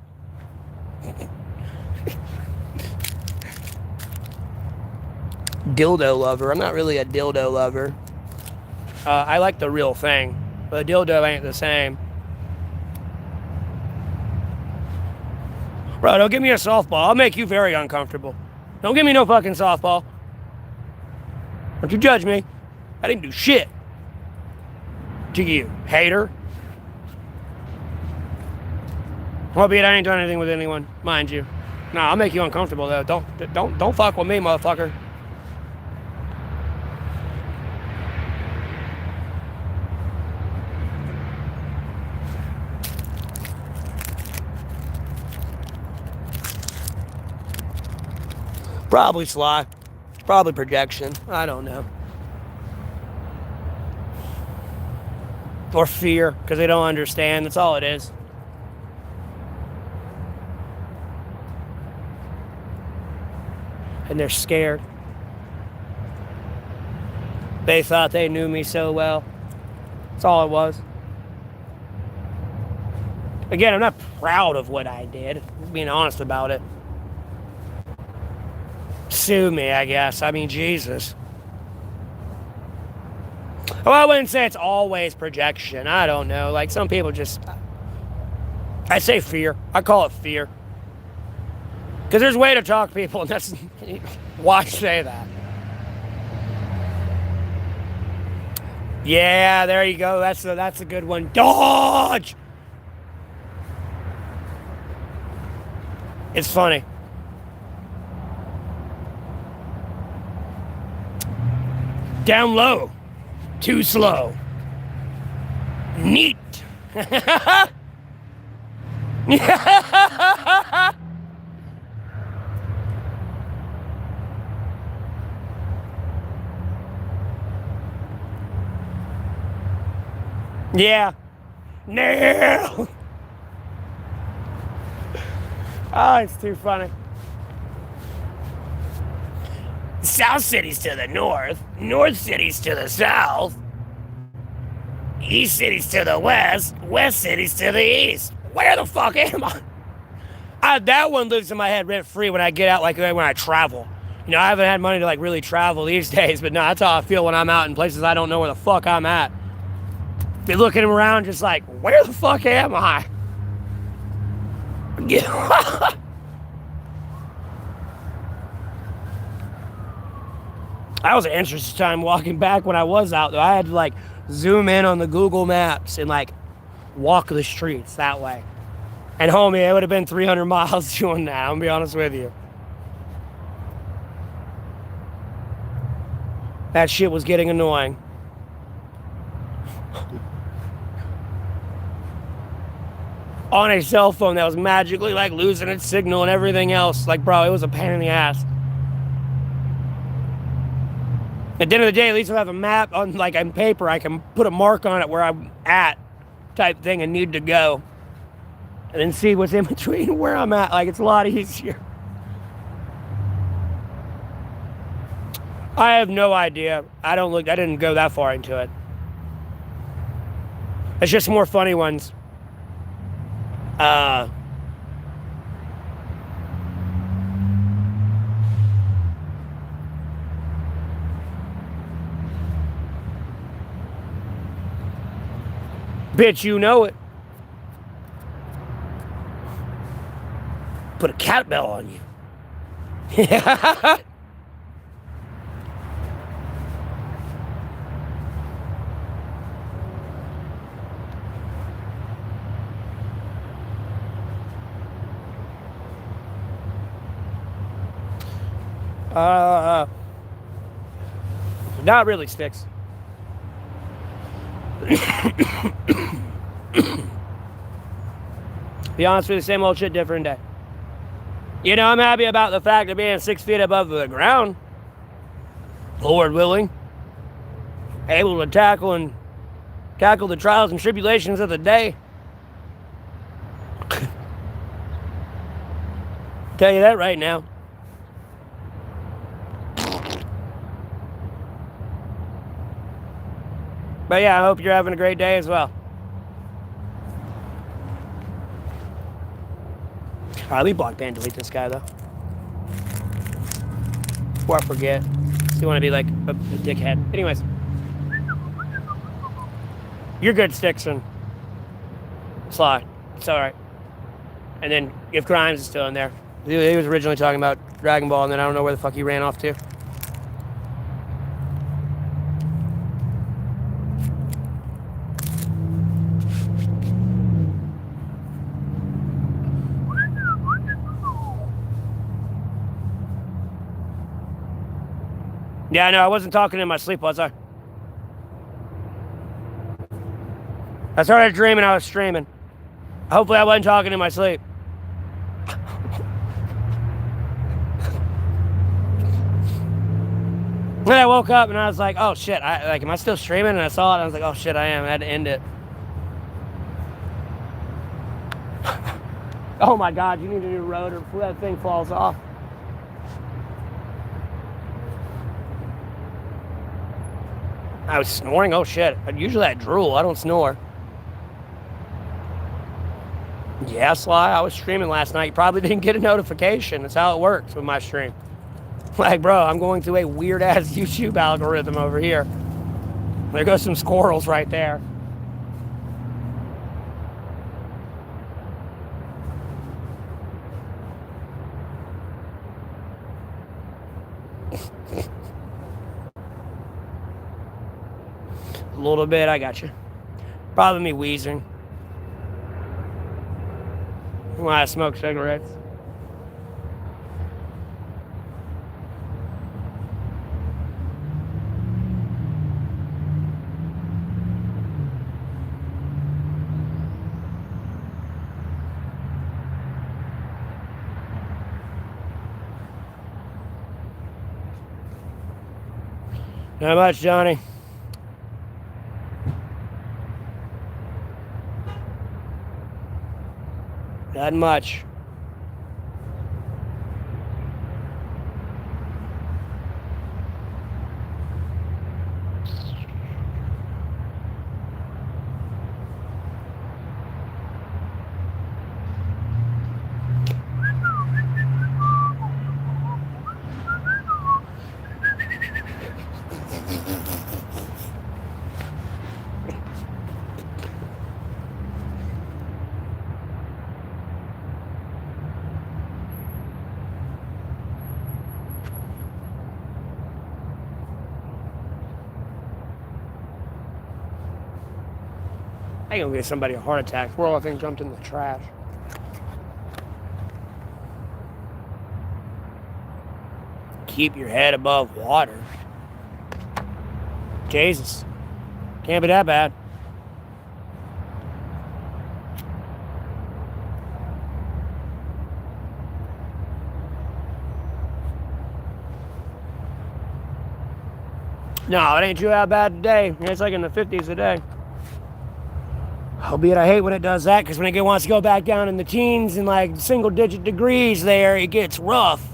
Dildo lover. I'm not really a dildo lover. I like the real thing, but a dildo ain't the same. Bro, don't give me a softball. I'll make you very uncomfortable. Don't give me no fucking softball. Don't you judge me. I didn't do shit to you, hater. Albeit I ain't done anything with anyone, mind you. Nah, I'll make you uncomfortable though. Don't fuck with me, motherfucker. Probably sly. Probably projection. I don't know. Or fear, because they don't understand. That's all it is. And they're scared. They thought they knew me so well. That's all it was. Again, I'm not proud of what I did. I'm being honest about it. Sue me, I guess. I mean, Jesus. Well, I wouldn't say it's always projection. I don't know. Like, some people just... I say fear. I call it fear. Because there's a way to talk to people, and that's... Why say that? Yeah, there you go. That's a good one. Dodge! It's funny. Down low. Too slow. Neat. Yeah. No. Oh, it's too funny. South cities to the north, North cities to the south, East cities to the west, West cities to the east. Where the fuck am I? That one lives in my head rent free when I get out, like when I travel. You know, I haven't had money to like really travel these days, but no, that's how I feel when I'm out in places I don't know where the fuck I'm at. Be looking around just like, where the fuck am I? That was an interesting time walking back when I was out, though. I had to like zoom in on the Google Maps and like walk the streets that way. And homie, it would have been 300 miles doing that, I'm gonna be honest with you. That shit was getting annoying. On a cell phone that was magically like losing its signal and everything else. Like, bro, it was a pain in the ass. At the end of the day, at least I have a map on, like, on paper. I can put a mark on it where I'm at, type thing, and need to go. And then see what's in between where I'm at. Like, it's a lot easier. I have no idea. I didn't go that far into it. It's just more funny ones. Bitch, you know it. Put a cat bell on you. Not really, Sticks. Be honest with you, same old shit, different day. You know, I'm happy about the fact of being 6 feet above the ground. Lord willing. Able to tackle the trials and tribulations of the day. Tell you that right now. But yeah, I hope you're having a great day as well. Alright, let me block ban delete this guy though. Before I forget. So you want to be like a dickhead. Anyways. You're good, Stickson. Sly. It's alright. And then if Grimes is still in there. He was originally talking about Dragon Ball and then I don't know where the fuck he ran off to. Yeah, no, I wasn't talking in my sleep, was I? I started dreaming I was streaming. Hopefully I wasn't talking in my sleep. Then I woke up and I was like, oh shit, am I still streaming? And I saw it and I was like, oh shit, I am. I had to end it. Oh my God, you need a new rotor before that thing falls off. I was snoring? Oh shit. Usually I drool, I don't snore. Yeah, Sly, I was streaming last night. You probably didn't get a notification. That's how it works with my stream. Like, bro, I'm going through a weird-ass YouTube algorithm over here. There goes some squirrels right there. A little bit, I got you. Probably me wheezing. When I smoke cigarettes. Not much, Johnny. Not much. I ain't gonna give somebody a heart attack. Squirrel, I think, jumped in the trash. Keep your head above water. Jesus. Can't be that bad. No, it ain't too bad today. It's like in the 50s a day. Albeit I hate when it does that, because when it wants to go back down in the teens and like single-digit degrees there, it gets rough.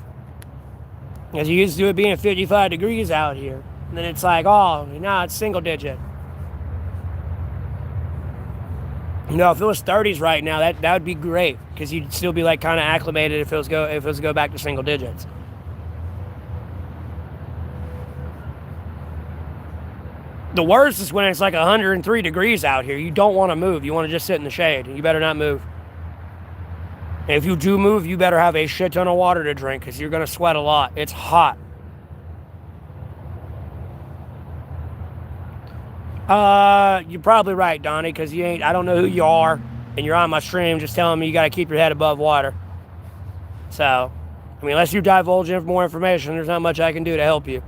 As you used to it being 55 degrees out here. And then it's like, oh, now it's single-digit. You know, if it was 30s right now, that would be great, because you'd still be like kind of acclimated if it was go back to single digits. The worst is when it's like 103 degrees out here. You don't want to move. You want to just sit in the shade. You better not move. And if you do move, you better have a shit ton of water to drink, because you're going to sweat a lot. It's hot. You're probably right, Donnie, because I don't know who you are, and you're on my stream just telling me you got to keep your head above water. So, I mean, unless you divulge more information, there's not much I can do to help you.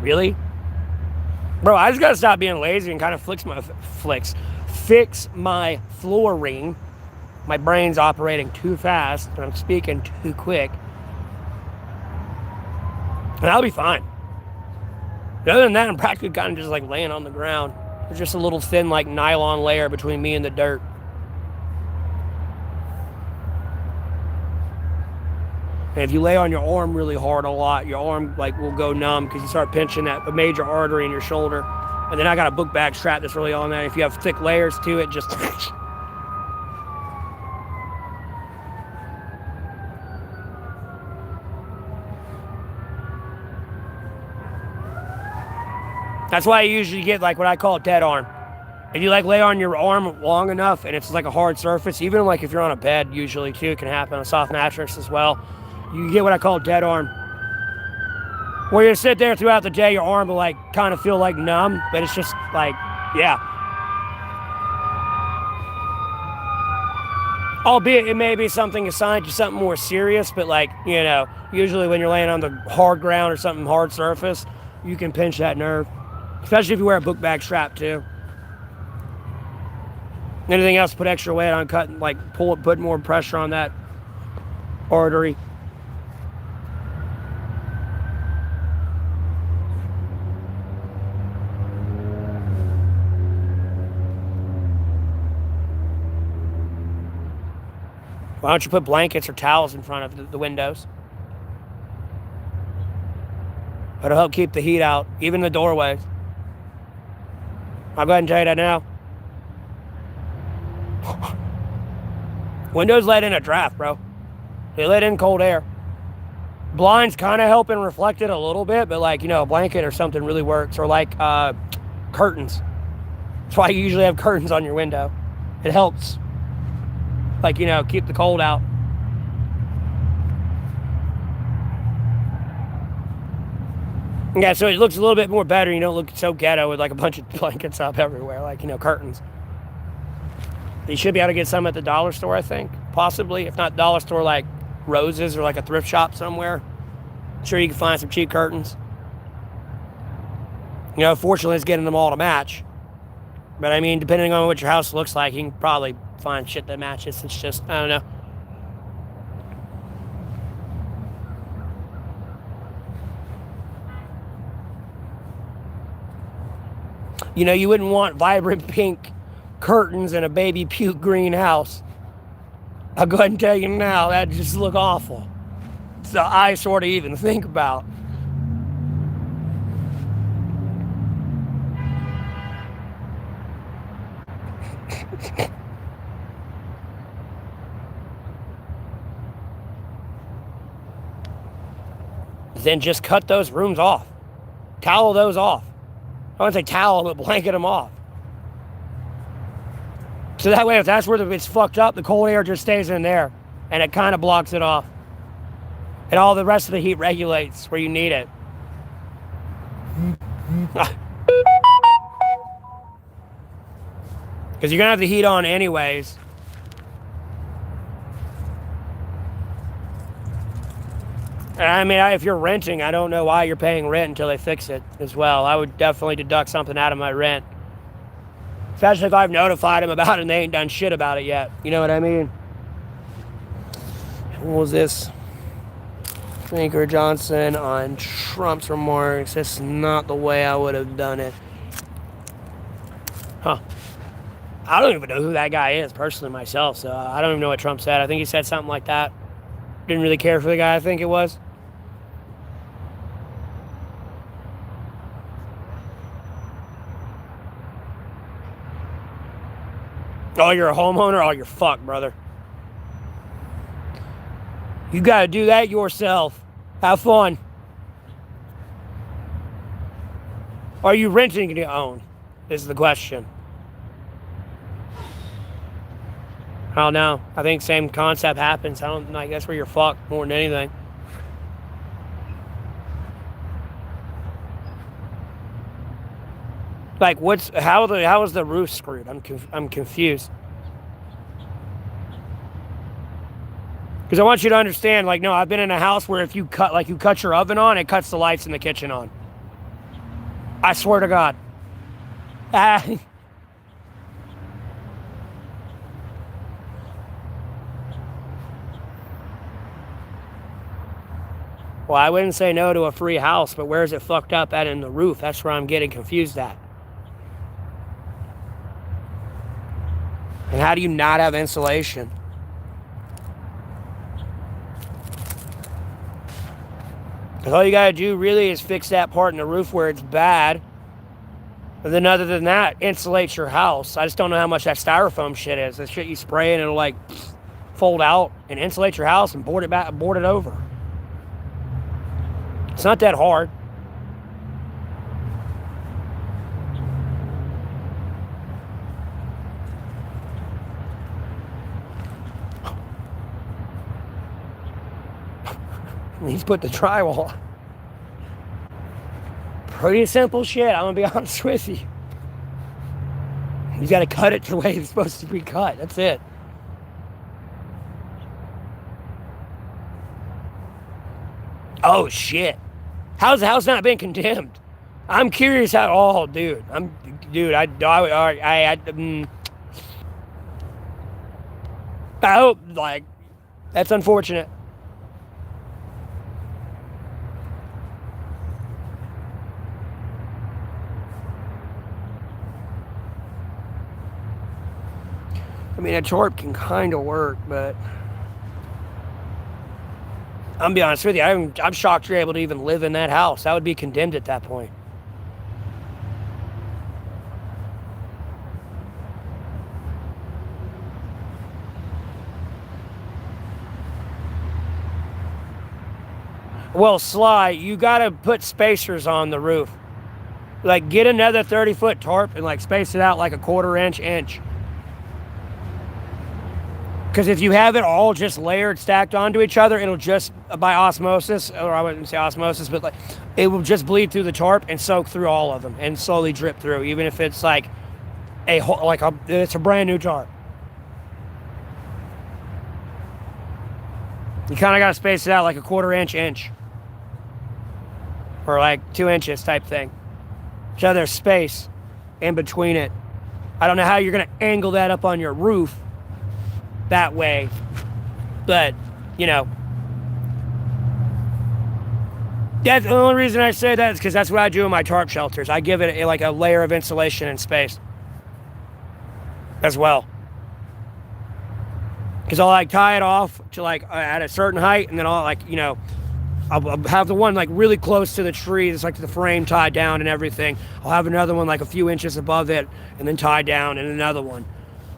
Really? Bro, I just gotta stop being lazy and kind of fix my flooring. My brain's operating too fast and I'm speaking too quick. And I'll be fine. Other than that, I'm practically kind of just like laying on the ground. There's just a little thin like nylon layer between me and the dirt. And if you lay on your arm really hard a lot, your arm like will go numb because you start pinching that major artery in your shoulder. And then I got a book bag strap that's really on that. If you have thick layers to it, just... That's why I usually get like what I call a dead arm. If you like lay on your arm long enough and it's like a hard surface, even like if you're on a bed usually too, it can happen on a soft mattress as well. You get what I call a dead arm. Where you sit there throughout the day, your arm will like kind of feel like numb, but it's just like, yeah. Albeit it may be something assigned to something more serious, but like, you know, usually when you're laying on the hard ground or something hard surface, you can pinch that nerve. Especially if you wear a book bag strap too. Anything else, put extra weight on cutting, like put more pressure on that artery. Why don't you put blankets or towels in front of the windows? It'll help keep the heat out, even the doorways. I'll go ahead and tell you that now. Windows let in a draft, bro. They let in cold air. Blinds kind of help and reflect it a little bit, but like, you know, a blanket or something really works. Or like curtains. That's why you usually have curtains on your window. It helps. Like, you know, keep the cold out. Yeah, so it looks a little bit more better. You don't look so ghetto with like a bunch of blankets up everywhere, like, you know, curtains. You should be able to get some at the dollar store, I think. Possibly. If not dollar store, like Rose's or like a thrift shop somewhere. I'm sure you can find some cheap curtains. You know, fortunately, it's getting them all to match. But I mean, depending on what your house looks like, you can probably find shit that matches. It's just, I don't know. You know, you wouldn't want vibrant pink curtains in a baby puke green house. I'll go ahead and tell you now, that'd just look awful. It's the eyesore to even think about. Then just cut those rooms off. Towel those off. I wouldn't say towel, but blanket them off. So that way, if that's where it's fucked up, the cold air just stays in there. And it kind of blocks it off. And all the rest of the heat regulates where you need it. Because you're going to have the heat on anyways. And I mean, if you're renting, I don't know why you're paying rent until they fix it as well. I would definitely deduct something out of my rent. Especially if I've notified them about it and they ain't done shit about it yet. You know what I mean? What was this? Anchor Johnson on Trump's remarks. That's not the way I would have done it. Huh. I don't even know who that guy is personally myself, so I don't even know what Trump said. I think he said something like that. Didn't really care for the guy, I think it was. Oh, you're a homeowner? Oh, you're fucked, brother. You gotta do that yourself. Have fun. Are you renting to own? Is the question. I don't know. I think same concept happens. I guess where you're fucked more than anything. Like, how is the roof screwed? I'm confused. Because I want you to understand, like, no, I've been in a house where if you cut your oven on, it cuts the lights in the kitchen on. I swear to God. Well, I wouldn't say no to a free house, but where's it fucked up at in the roof? That's where I'm getting confused at. And how do you not have insulation? Because all you gotta do really is fix that part in the roof where it's bad. And then other than that, insulate your house. I just don't know how much that styrofoam shit is. That shit you spray and it'll like fold out and insulate your house and board it over. It's not that hard. He's put the drywall. Pretty simple shit, I'm gonna be honest with you. You gotta cut it the way it's supposed to be cut. That's it. Oh shit. How's the house not been condemned? I'm curious how. Oh, dude. I hope, like, that's unfortunate. I mean, a tarp can kind of work, but I'm gonna be honest with you, I'm shocked you're able to even live in that house. That would be condemned at that point. Well, Sly, you gotta put spacers on the roof. Like, get another 30-foot tarp and, like, space it out like a 1/4 inch. Because if you have it all just layered, stacked onto each other, it'll just, by osmosis, or I wouldn't say osmosis, but like, it will just bleed through the tarp and soak through all of them and slowly drip through, even if it's like it's a brand new tarp. You kind of got to space it out like a 1/4 inch. Or like 2 inches type thing. So there's space in between it. I don't know how you're going to angle that up on your roof that way, but you know, that's the only reason I say that is because that's what I do in my tarp shelters. I give it like a layer of insulation and space as well, because I'll like tie it off to like at a certain height, and then I'll like, you know, I'll have the one like really close to the tree that's like the frame tied down and everything. I'll have another one like a few inches above it and then tied down, and another one.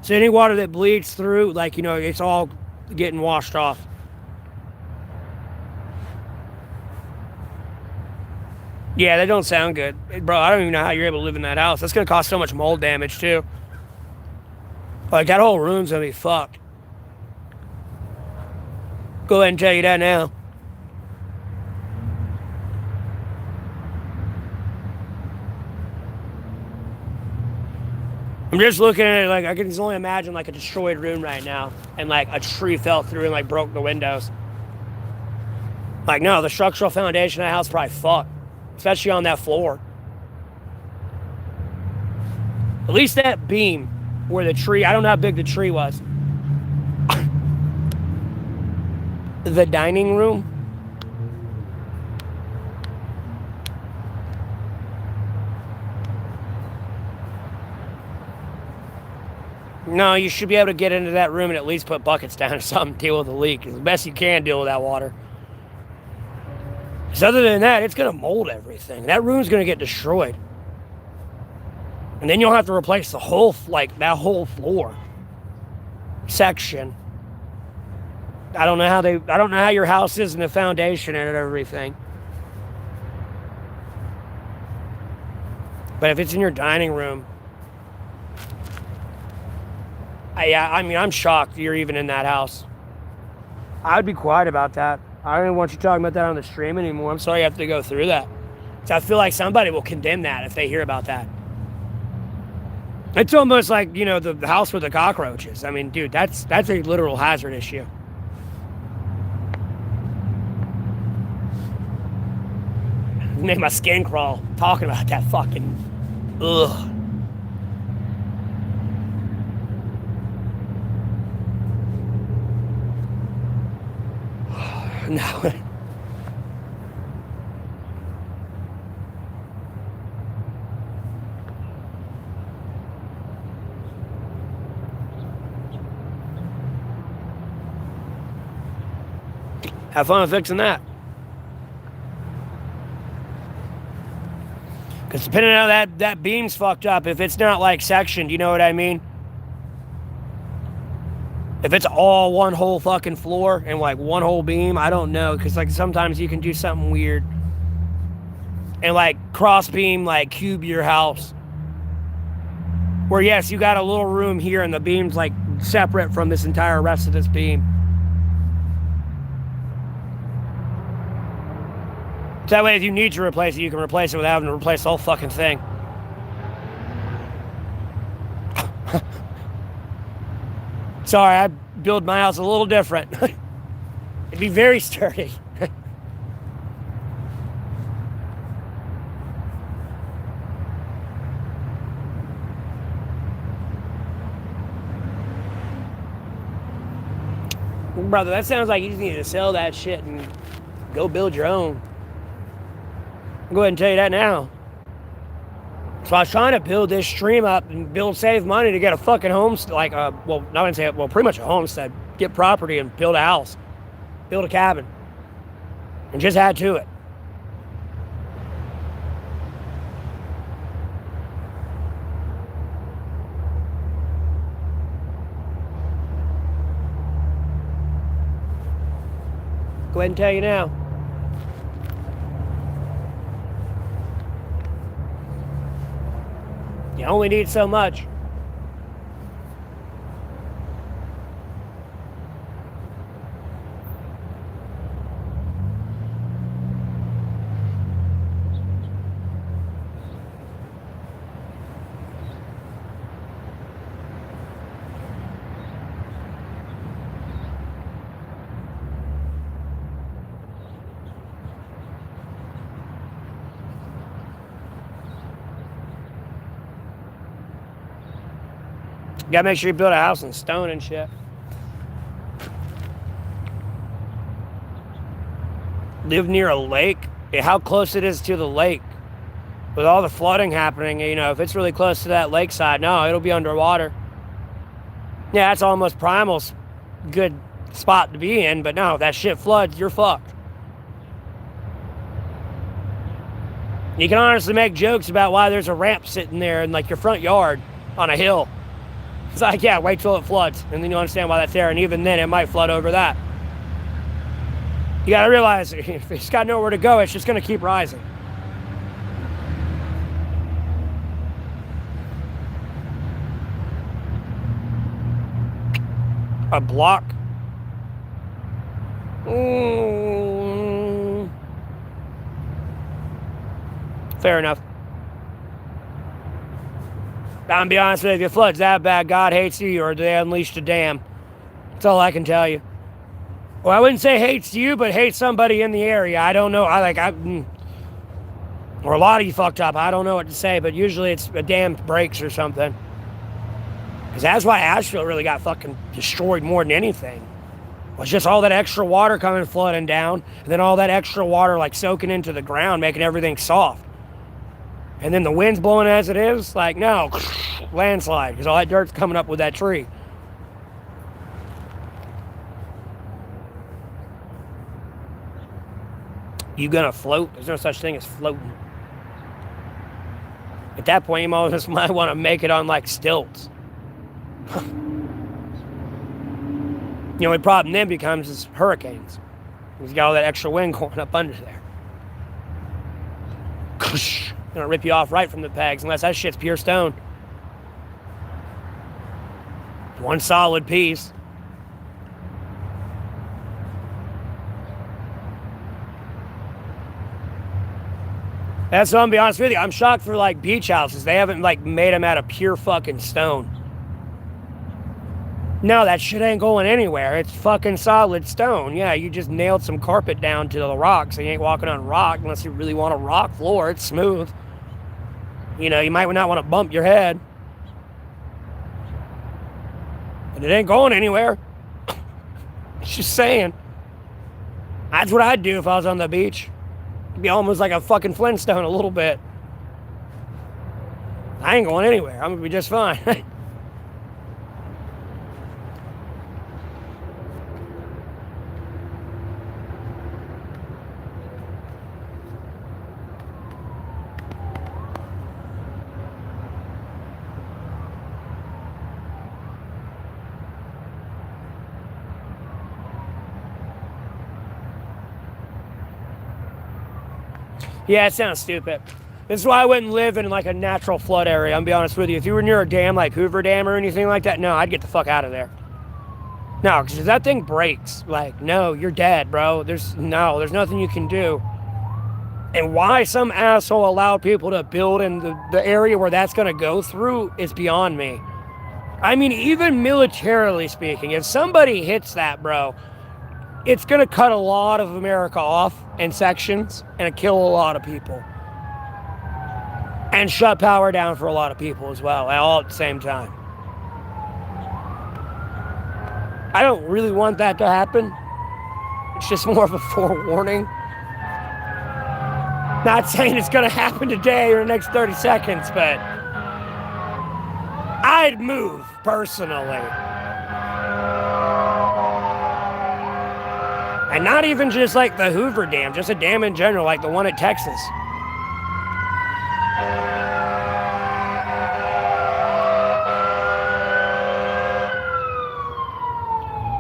So any water that bleeds through, like, you know, it's all getting washed off. Yeah, that don't sound good. Bro, I don't even know how you're able to live in that house. That's going to cause so much mold damage, too. Like, that whole room's going to be fucked. Go ahead and tell you that now. I'm just looking at it like I can just only imagine like a destroyed room right now, and like a tree fell through and like broke the windows. Like, no, the structural foundation of the house probably fucked, especially on that floor. At least that beam where the tree, I don't know how big the tree was. The dining room. No, you should be able to get into that room and at least put buckets down or something, deal with the leak. It's the best you can deal with that water. Because other than that, it's going to mold everything. That room's going to get destroyed. And then you'll have to replace the whole, like, that whole floor section. I don't know how your house is and the foundation and everything. But if it's in your dining room, I'm shocked you're even in that house. I would be quiet about that. I don't even want you talking about that on the stream anymore. I'm sorry you have to go through that. So I feel like somebody will condemn that if they hear about that. It's almost like, you know, the house with the cockroaches. I mean, dude, that's a literal hazard issue. It made my skin crawl talking about that fucking... Ugh. No. Have fun fixing that. Because depending on how that beam's fucked up, if it's not like sectioned, you know what I mean? If it's all one whole fucking floor and like one whole beam, I don't know. Because like sometimes you can do something weird. And like cross beam, like cube your house. Where yes, you got a little room here and the beam's like separate from this entire rest of this beam. So that way if you need to replace it, you can replace it without having to replace the whole fucking thing. Sorry, I build my house a little different. It'd be very sturdy. Brother, that sounds like you just need to sell that shit and go build your own. I'll go ahead and tell you that now. So I was trying to build this stream up and save money to get a fucking homestead, like pretty much a homestead, get property and build a house, build a cabin, and just add to it. Go ahead and tell you now. You only need so much. You gotta make sure you build a house in stone and shit. Live near a lake? How close it is to the lake? With all the flooding happening, you know, if it's really close to that lakeside, no, it'll be underwater. Yeah, that's almost Primal's good spot to be in, but no, if that shit floods, you're fucked. You can honestly make jokes about why there's a ramp sitting there in like your front yard on a hill. It's like, yeah, wait till it floods, and then you'll understand why that's there, and even then it might flood over that. You gotta realize, if it's got nowhere to go, it's just gonna keep rising. A block? Fair enough. I'm be honest with you, if it floods that bad, God hates you, or they unleashed a dam. That's all I can tell you. Well, I wouldn't say hates you, but hates somebody in the area. I don't know. Or a lot of you fucked up. I don't know what to say, but usually it's a dam breaks or something. Because that's why Asheville really got fucking destroyed more than anything. Was just all that extra water coming flooding down, and then all that extra water like soaking into the ground, making everything soft. And then the wind's blowing as it is, like, no, landslide, because all that dirt's coming up with that tree. You gonna float? There's no such thing as floating. At that point, you almost might want to make it on like stilts. The only problem then becomes is hurricanes. You've got all that extra wind going up under there. Gonna rip you off right from the pegs, unless that shit's pure stone. One solid piece. That's what I'm gonna be honest with you. I'm shocked for like beach houses. They haven't like made them out of pure fucking stone. No, that shit ain't going anywhere. It's fucking solid stone. Yeah, you just nailed some carpet down to the rock, so you ain't walking on rock unless you really want a rock floor. It's smooth. You know, you might not want to bump your head. But it ain't going anywhere. Just saying. That's what I'd do if I was on the beach. It'd be almost like a fucking Flintstone a little bit. I ain't going anywhere. I'm gonna be just fine. Yeah, it sounds stupid. This is why I wouldn't live in like a natural flood area. I'm gonna be honest with you. If you were near a dam like Hoover Dam or anything like that, no, I'd get the fuck out of there. No, because if that thing breaks, like, no, you're dead, bro. There's nothing you can do. And why some asshole allowed people to build in the area where that's gonna go through is beyond me. I mean, even militarily speaking, if somebody hits that, bro, it's going to cut a lot of America off in sections and kill a lot of people. And shut power down for a lot of people as well, all at the same time. I don't really want that to happen. It's just more of a forewarning. Not saying it's going to happen today or the next 30 seconds, but I'd move personally. And not even just like the Hoover Dam, just a dam in general, like the one at Texas.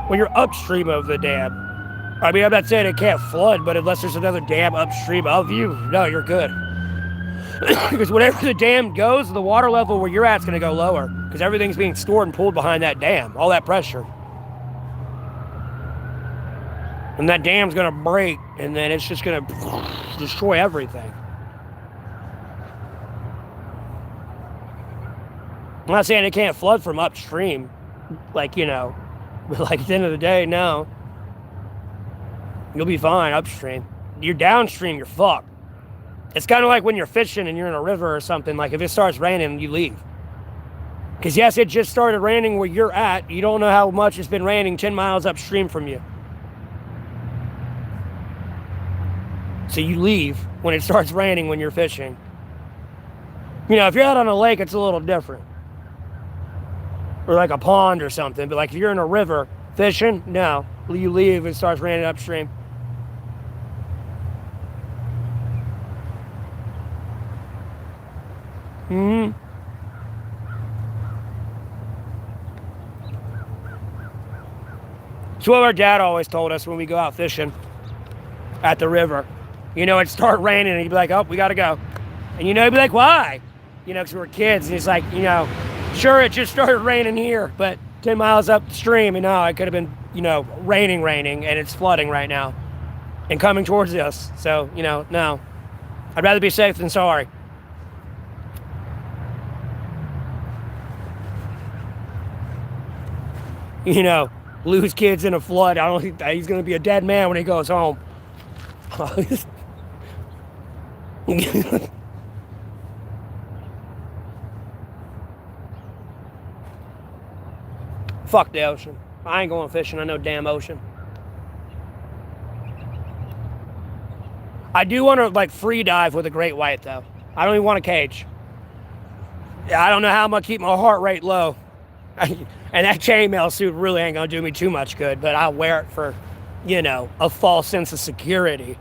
When you're upstream of the dam. I mean, I'm not saying it can't flood, but unless there's another dam upstream of you, no, you're good. Because whenever the dam goes, the water level where you're at's going to go lower. Because everything's being stored and pulled behind that dam, all that pressure. And that dam's going to break, and then it's just going to destroy everything. I'm not saying it can't flood from upstream. Like, you know, but like at the end of the day, no. You'll be fine upstream. You're downstream, you're fucked. It's kind of like when you're fishing and you're in a river or something. Like if it starts raining, you leave. Because yes, it just started raining where you're at. You don't know how much it's been raining 10 miles upstream from you. So you leave when it starts raining when you're fishing. You know, if you're out on a lake, it's a little different. Or like a pond or something. But like if you're in a river fishing, no. You leave when it starts raining upstream. Mm-hmm. It's what our dad always told us when we go out fishing at the river. You know, it'd start raining and he'd be like, oh, we gotta go. And you know, he'd be like, why? You know, because we were kids. And he's like, you know, sure, it just started raining here, but 10 miles upstream, and now it could have been, you know, raining, and it's flooding right now and coming towards us. So, you know, no. I'd rather be safe than sorry. you know, lose kids in a flood. I don't think that he's going to be a dead man when he goes home. Fuck the ocean. I ain't going fishing on no damn ocean. I do want to like free dive with a great white though. I don't even want a cage. I don't know how I'm gonna keep my heart rate low. And that chainmail suit really ain't gonna do me too much good, but I'll wear it for, you know, a false sense of security.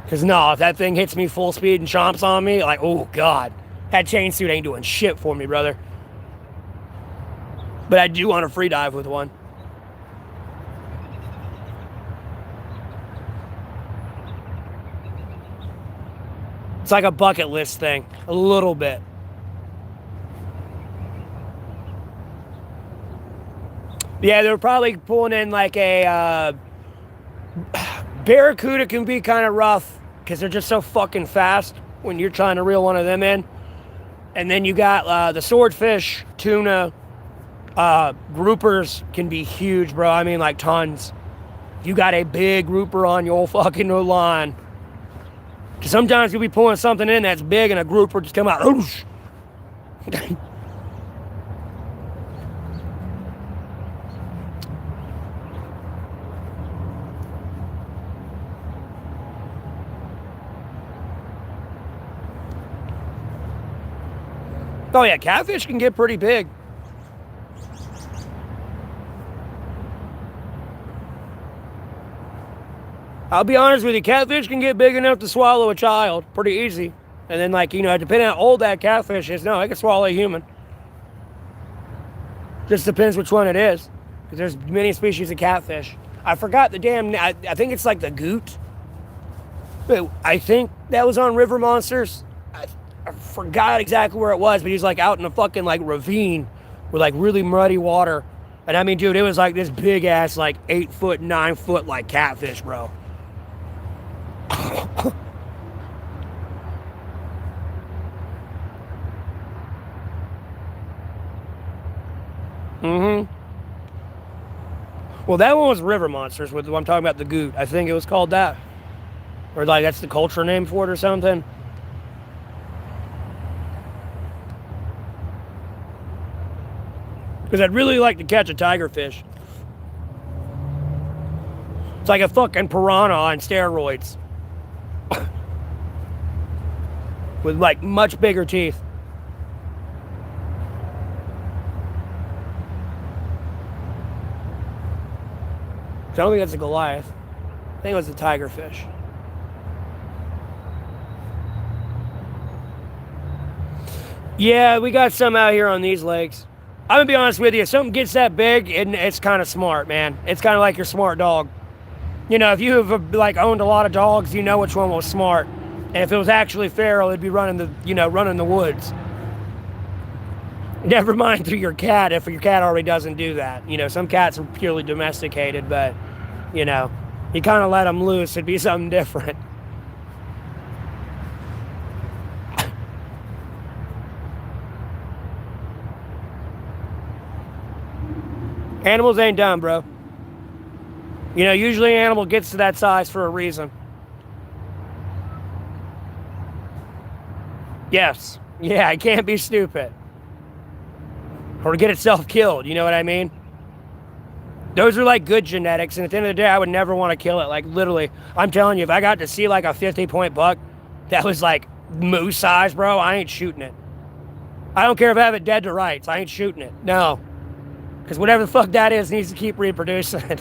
Because no, if that thing hits me full speed and chomps on me, like, oh God, that chain suit ain't doing shit for me, brother. But I do want to free dive with one. It's like a bucket list thing, a little bit. Yeah, they're probably pulling in like a barracuda can be kind of rough because they're just so fucking fast when you're trying to reel one of them in. And then you got the swordfish, tuna, groupers can be huge, bro. I mean, like tons. You got a big grouper on your fucking line. Because sometimes you'll be pulling something in that's big and a grouper just come out. Oosh. Oh yeah, catfish can get pretty big. I'll be honest with you, catfish can get big enough to swallow a child pretty easy. And then, like, you know, depending on how old that catfish is, no, it can swallow a human. Just depends which one it is. Because there's many species of catfish. I forgot the damn, I think it's like the goot. But I think that was on River Monsters. I forgot exactly where it was, but he's like out in a fucking like ravine with like really muddy water. And I mean, dude, it was like this big ass, like 8 foot, 9 foot, like catfish, bro. Well, that one was River Monsters. With I'm talking about the goot. I think it was called that, or like that's the culture name for it or something. Because I'd really like to catch a tigerfish. It's like a fucking piranha on steroids. With like much bigger teeth. I don't think that's a Goliath. I think it was a tigerfish. Yeah, we got some out here on these lakes. I'm gonna be honest with you, if something gets that big, it's kind of smart, man. It's kind of like your smart dog. You know, if you have like owned a lot of dogs, you know which one was smart. And if it was actually feral, it'd be running the woods. Never mind through your cat if your cat already doesn't do that. You know, some cats are purely domesticated, but you know, you kind of let them loose, it'd be something different. Animals ain't dumb, bro. You know, usually an animal gets to that size for a reason. Yes. Yeah, it can't be stupid. Or get itself killed, you know what I mean? Those are like good genetics, and at the end of the day, I would never want to kill it. Like, literally, I'm telling you, if I got to see like a 50-point buck that was like moose size, bro, I ain't shooting it. I don't care if I have it dead to rights. I ain't shooting it. No. Because whatever the fuck that is needs to keep reproducing.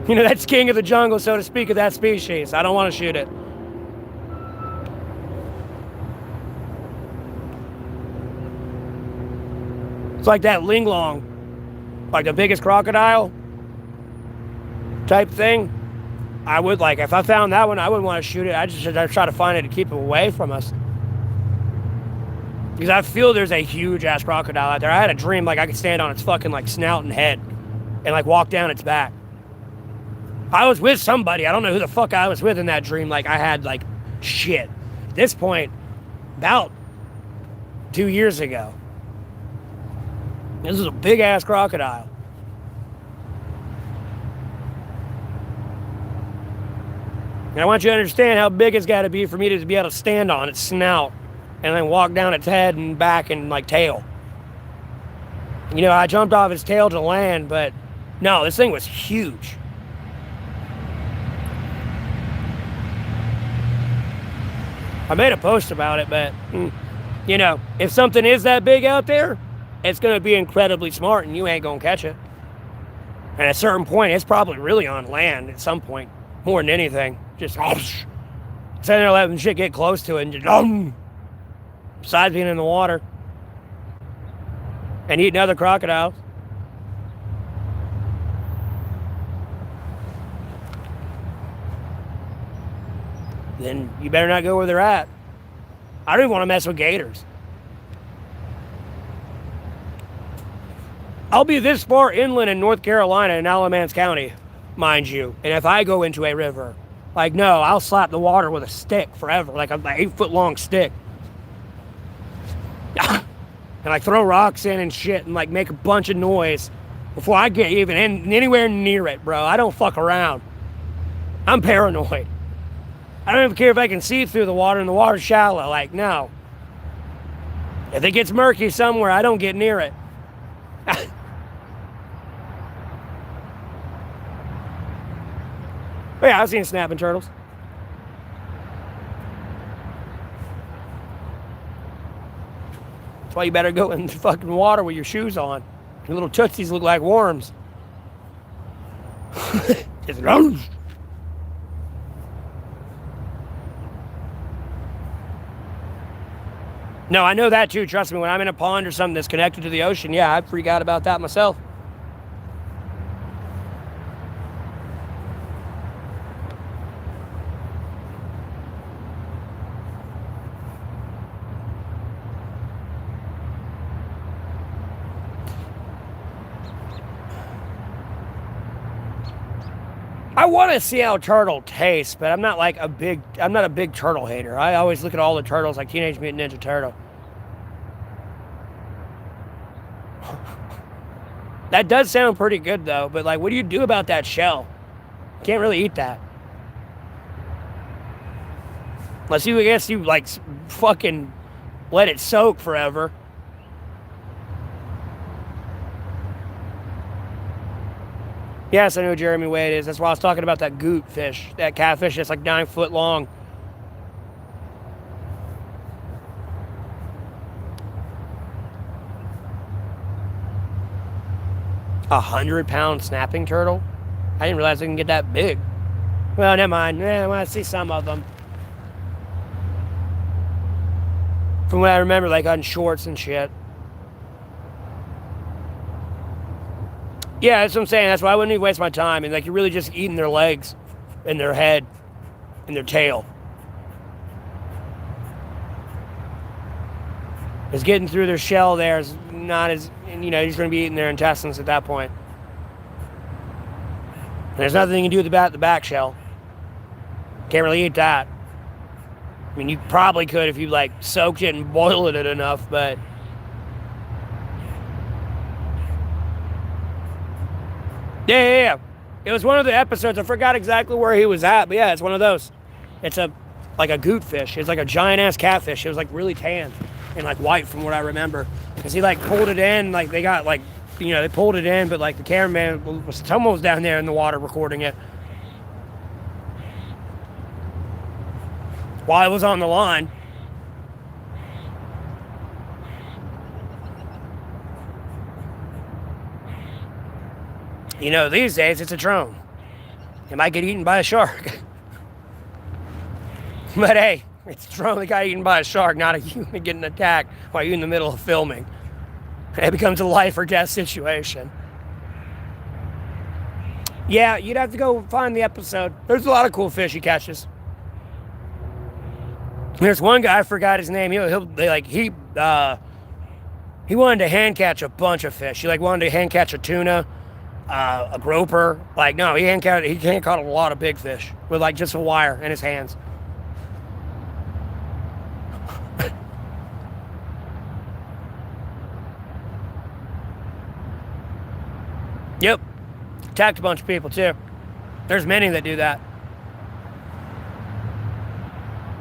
You know, that's king of the jungle, so to speak, of that species. I don't want to shoot it. It's like that linglong, like the biggest crocodile type thing. I would like, if I found that one, I wouldn't want to shoot it. I'd try to find it to keep it away from us. Because I feel there's a huge ass crocodile out there. I had a dream like I could stand on its fucking like snout and head and like walk down its back. I was with somebody. I don't know who the fuck I was with in that dream. Like I had like shit. At this point, about 2 years ago. This is a big-ass crocodile. And I want you to understand how big it's got to be for me to be able to stand on its snout and then walk down its head and back and like tail. You know, I jumped off its tail to land, but no, this thing was huge. I made a post about it, but, you know, if something is that big out there, it's going to be incredibly smart and you ain't going to catch it. And at a certain point, it's probably really on land at some point, more than anything. Just, sitting there letting shit get close to it and just, besides being in the water and eating other crocodiles. Then you better not go where they're at. I don't even want to mess with gators. I'll be this far inland in North Carolina in Alamance County, mind you. And if I go into a river, like, no, I'll slap the water with a stick forever, like an 8-foot-long stick. And like throw rocks in and shit and like make a bunch of noise before I get even anywhere near it, bro. I don't fuck around. I'm paranoid. I don't even care if I can see through the water and the water's shallow. Like, no. If it gets murky somewhere, I don't get near it. But yeah, I've seen snapping turtles. That's why you better go in the fucking water with your shoes on. Your little tootsies look like worms. Just No, I know that too. Trust me, when I'm in a pond or something that's connected to the ocean, yeah, I freak out about that myself. I want to see how turtle tastes, but I'm not a big turtle hater. I always look at all the turtles like Teenage Mutant Ninja Turtle. That does sound pretty good though, but like, what do you do about that shell? Can't really eat that. Unless you, I guess you like fucking let it soak forever. Yes, I know Jeremy Wade is. That's why I was talking about that goot fish, that catfish that's like 9 foot long. A 100-pound snapping turtle? I didn't realize they can get that big. Well, never mind. I want to see some of them. From what I remember, like on shorts and shit. Yeah, that's what I'm saying. That's why I wouldn't even waste my time. And like, you're really just eating their legs and their head and their tail. It's getting through their shell there is not as, you know, you're just going to be eating their intestines at that point. And there's nothing you can do with the back shell. Can't really eat that. I mean, you probably could if you like soaked it and boiled it enough, but Yeah. It was one of the episodes. I forgot exactly where he was at, but yeah, it's one of those. It's like a goot fish. It's like a giant ass catfish. It was like really tan and like white from what I remember. Because he like pulled it in, like they got like, you know, they pulled it in, but like the cameraman was almost down there in the water recording it while it was on the line. You know, these days it's a drone. It might get eaten by a shark. But hey, it's a drone that got eaten by a shark, not a human getting attacked while you're in the middle of filming. It becomes a life or death situation. Yeah, you'd have to go find the episode. There's a lot of cool fish he catches. There's one guy, I forgot his name. He wanted to hand catch a bunch of fish. He like wanted to hand catch a tuna. A groper. Like, no, he hand caught a lot of big fish with like just a wire in his hands. protect a bunch of people too. There's many that do that.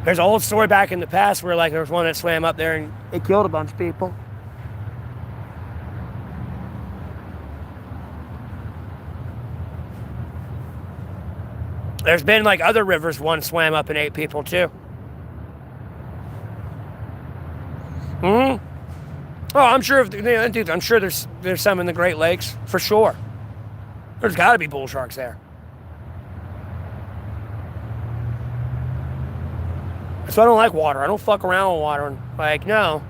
There's an old story back in the past where like there was one that swam up there and it killed a bunch of people. There's been like other rivers one swam up and ate people too. Oh, I'm sure dude, I'm sure there's some in the Great Lakes for sure. There's got to be bull sharks there. So I don't like water. I don't fuck around with water. Like, no.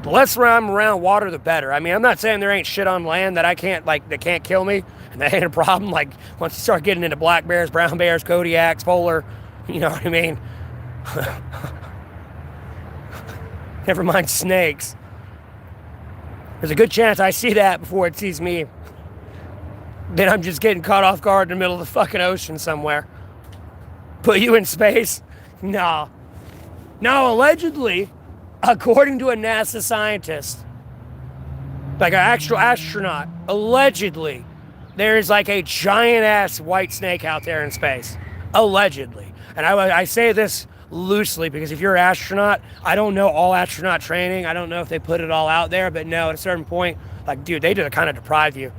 The less I'm around water, the better. I mean, I'm not saying there ain't shit on land that I can't, like, that can't kill me, and that ain't a problem. Like, once you start getting into black bears, brown bears, Kodiaks, polar, you know what I mean? Never mind snakes. There's a good chance I see that before it sees me. Then I'm just getting caught off guard in the middle of the fucking ocean somewhere. Put you in space? No. No, allegedly, according to a NASA scientist, like an actual astronaut, allegedly, there is like a giant-ass white snake out there in space. Allegedly. And I say this loosely because if you're an astronaut, I don't know all astronaut training. I don't know if they put it all out there, but no, at a certain point, like, dude, they do kind of deprive you.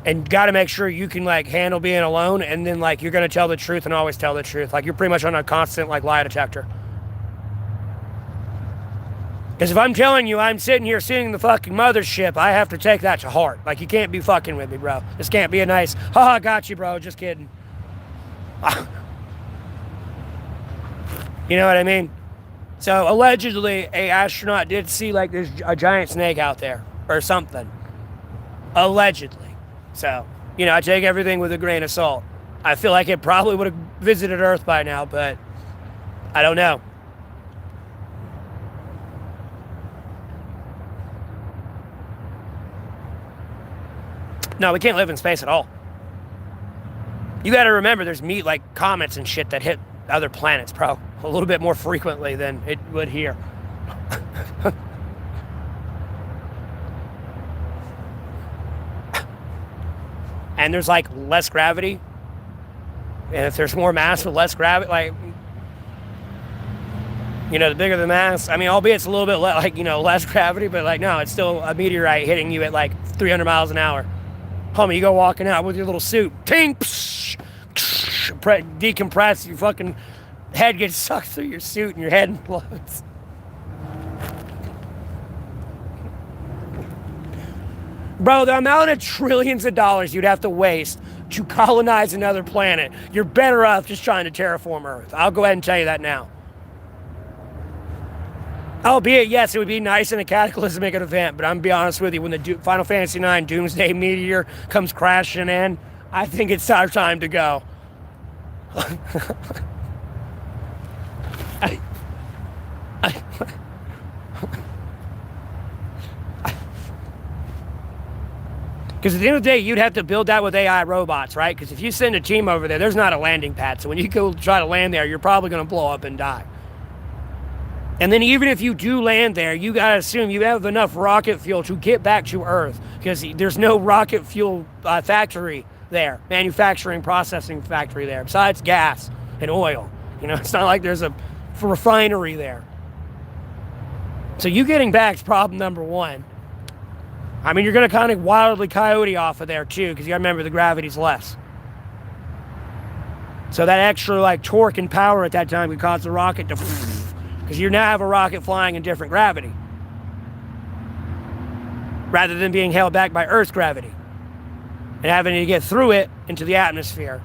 And got to make sure you can, like, handle being alone, and then, like, you're going to tell the truth and always tell the truth. Like, you're pretty much on a constant, like, lie detector. Because if I'm telling you I'm sitting here seeing the fucking mothership, I have to take that to heart. Like, you can't be fucking with me, bro. This can't be a nice, haha, got you, bro, just kidding. You know what I mean? So, allegedly, a astronaut did see, like, there's a giant snake out there, or something. Allegedly. So, you know, I take everything with a grain of salt. I feel like it probably would have visited Earth by now, but I don't know. No, we can't live in space at all. You got to remember there's like comets and shit that hit other planets, bro, a little bit more frequently than it would here. And there's like less gravity, and if there's more mass with less gravity, like, you know, the bigger the mass, I mean, albeit it's a little bit like, you know, less gravity, but like, no, it's still a meteorite hitting you at like 300 miles an hour. Homie, you go walking out with your little suit, ting, psh, psh, decompress, your fucking head gets sucked through your suit and your head implodes. Bro, the amount of trillions of dollars you'd have to waste to colonize another planet, you're better off just trying to terraform Earth. I'll go ahead and tell you that now. Albeit, yes, it would be nice in a cataclysmic event, but I'm going to be honest with you, when the Final Fantasy IX Doomsday Meteor comes crashing in, I think it's our time to go. Because at the end of the day, you'd have to build that with AI robots, right? Because if you send a team over there, there's not a landing pad. So when you go try to land there, you're probably going to blow up and die. And then even if you do land there, you got to assume you have enough rocket fuel to get back to Earth. Because there's no rocket fuel factory there, manufacturing, processing factory there, besides gas and oil. You know, it's not like there's a refinery there. So you getting back is problem number one. I mean, you're going to kind of wildly coyote off of there, too, because you got to remember the gravity's less. So that extra, like, torque and power at that time could cause the rocket to... Because you now have a rocket flying in different gravity. Rather than being held back by Earth's gravity. And having to get through it into the atmosphere.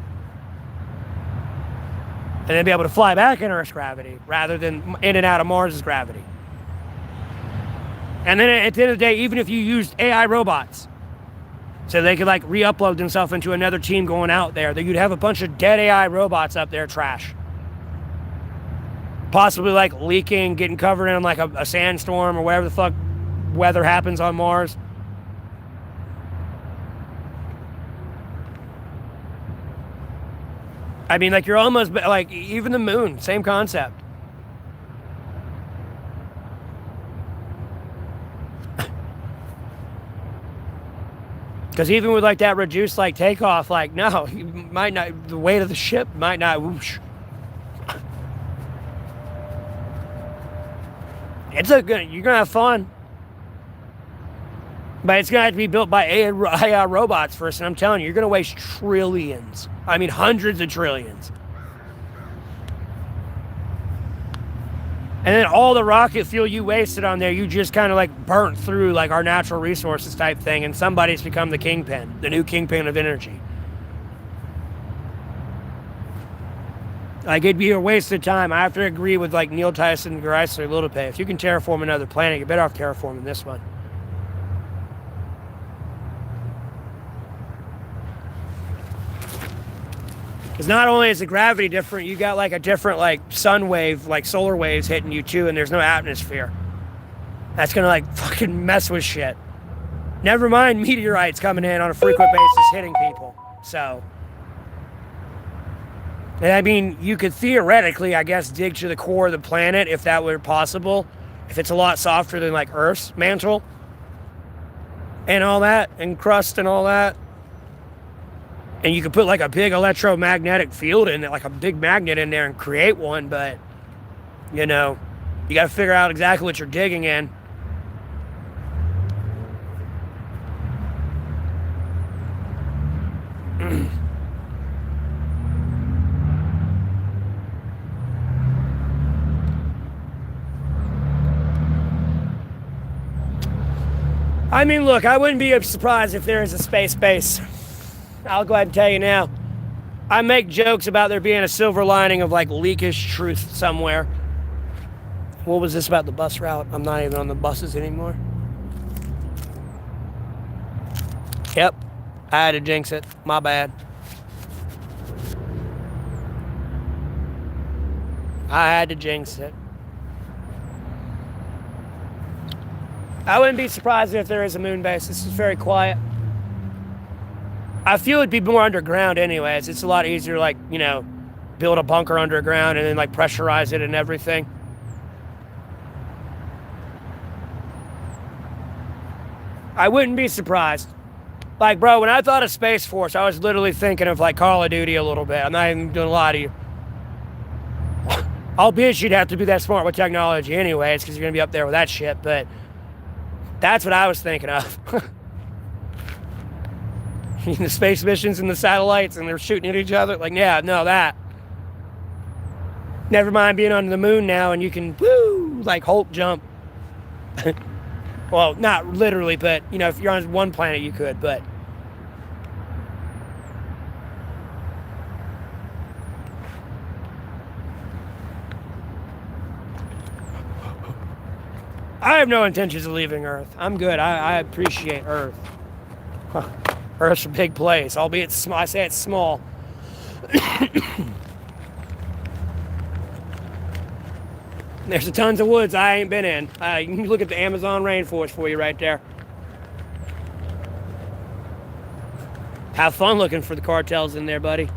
And then be able to fly back in Earth's gravity, rather than in and out of Mars's gravity. And then at the end of the day, even if you used AI robots, so they could like re-upload themselves into another team going out there, that you'd have a bunch of dead AI robots up there, trash. Possibly like leaking, getting covered in like a sandstorm or whatever the fuck weather happens on Mars. I mean, like, you're almost like, even the moon, same concept. Because even with like that reduced like takeoff, like no, you might not. The weight of the ship might not. Whoosh. It's a good. You're gonna have fun, but it's gonna have to be built by AI robots first. And I'm telling you, you're gonna waste trillions. I mean, hundreds of trillions. And then all the rocket fuel you wasted on there, you just kind of like burnt through like our natural resources type thing, and somebody's become the kingpin, the new kingpin of energy. Like, it'd be a waste of time. I have to agree with like Neil Tyson Geisler a little bit. If you can terraform another planet, you're better off terraforming this one. Because not only is the gravity different, you got like a different like sun wave, like solar waves hitting you too, and there's no atmosphere. That's gonna like fucking mess with shit. Never mind meteorites coming in on a frequent basis hitting people. So, and I mean, you could theoretically, I guess, dig to the core of the planet if that were possible. If it's a lot softer than like Earth's mantle and all that, and crust and all that. And you could put like a big electromagnetic field in it, like a big magnet in there and create one, but, you know, you got to figure out exactly what you're digging in. I mean, look, I wouldn't be surprised if there is a space base. I'll go ahead and tell you now. I make jokes about there being a silver lining of like leakish truth somewhere. What was this about the bus route? I'm not even on the buses anymore. Yep, I had to jinx it. My bad. I had to jinx it. I wouldn't be surprised if there is a moon base. This is very quiet. I feel it'd be more underground anyways. It's a lot easier to, like, you know, build a bunker underground and then, like, pressurize it and everything. I wouldn't be surprised. Like, bro, when I thought of Space Force, I was literally thinking of, like, Call of Duty a little bit. I'm not even gonna lie to you. Albeit you'd have to be that smart with technology anyways, because you're gonna be up there with that shit, but that's what I was thinking of. The space missions and the satellites, and they're shooting at each other. Like, yeah, no, that. Never mind being on the moon now, and you can, woo, like Hulk jump. Well, not literally, but, you know, if you're on one planet, you could, but. I have no intentions of leaving Earth. I'm good. I appreciate Earth. Earth's a big place, albeit small. I say it's small. There's tons of woods I ain't been in. You can look at the Amazon rainforest for you right there. Have fun looking for the cartels in there, buddy.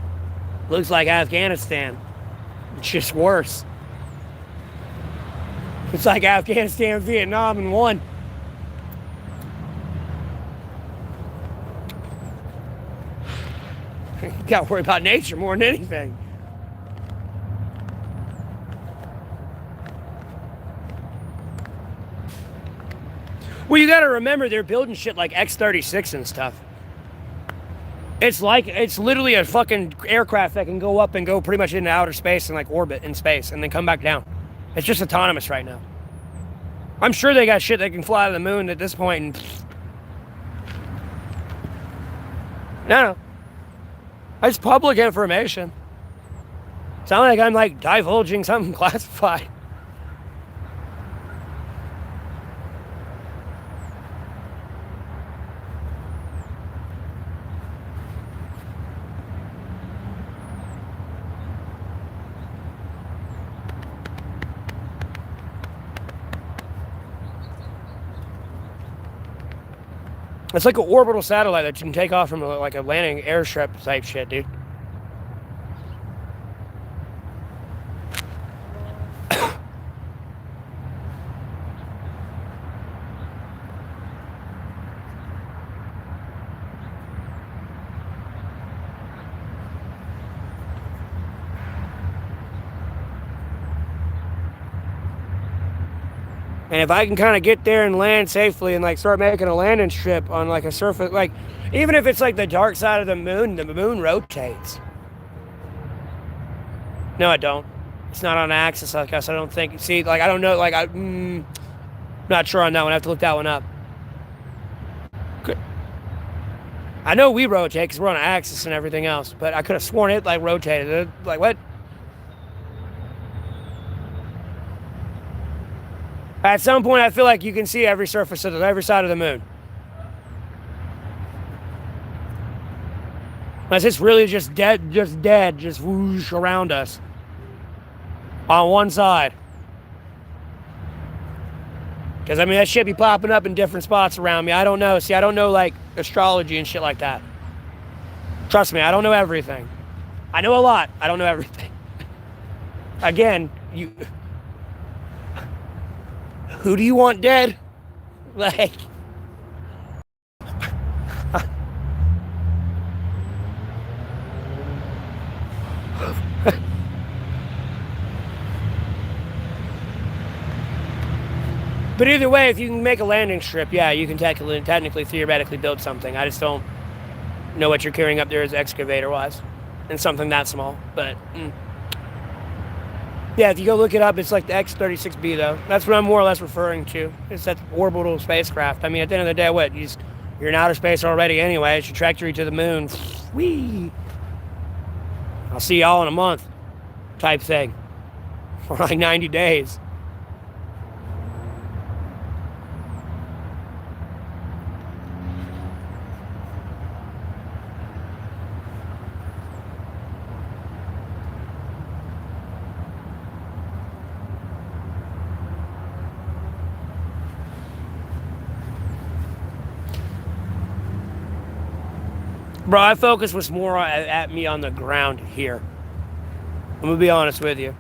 Looks like Afghanistan. It's just worse. It's like Afghanistan, Vietnam in one. You gotta worry about nature more than anything. Well, you gotta remember they're building shit like X-36 and stuff. It's literally a fucking aircraft that can go up and go pretty much into outer space and like orbit in space and then come back down. It's just autonomous right now. I'm sure they got shit that can fly to the moon at this point and... No. It's public information. It's not like I'm like divulging something classified. It's like an orbital satellite that you can take off from like a landing airstrip type shit, dude. And if I can kind of get there and land safely and like start making a landing strip on like a surface, like even if it's like the dark side of the moon rotates. No, I don't. It's not on axis, I guess. I don't think. See, like I don't know. Like I'm not sure on that one. I have to look that one up. Good. I know we rotate because we're on an axis and everything else, but I could have sworn it like rotated. Like what? At some point, I feel like you can see every surface of every side of the moon. Unless it's really just dead, just whoosh around us. On one side. Because, I mean, that shit be popping up in different spots around me. I don't know. See, I don't know, like, astrology and shit like that. Trust me, I don't know everything. I know a lot. I don't know everything. Again, who do you want dead? Like... But either way, if you can make a landing strip, yeah, you can technically, theoretically build something. I just don't know what you're carrying up there as excavator-wise. And something that small. But, yeah, if you go look it up, it's like the X-36B, though. That's what I'm more or less referring to. It's that orbital spacecraft. I mean, at the end of the day, what? You're in outer space already anyway. It's your trajectory to the moon. Whee! I'll see y'all in a month. Type thing. For like 90 days. Bro, I focus was more at me on the ground here. I'm gonna be honest with you.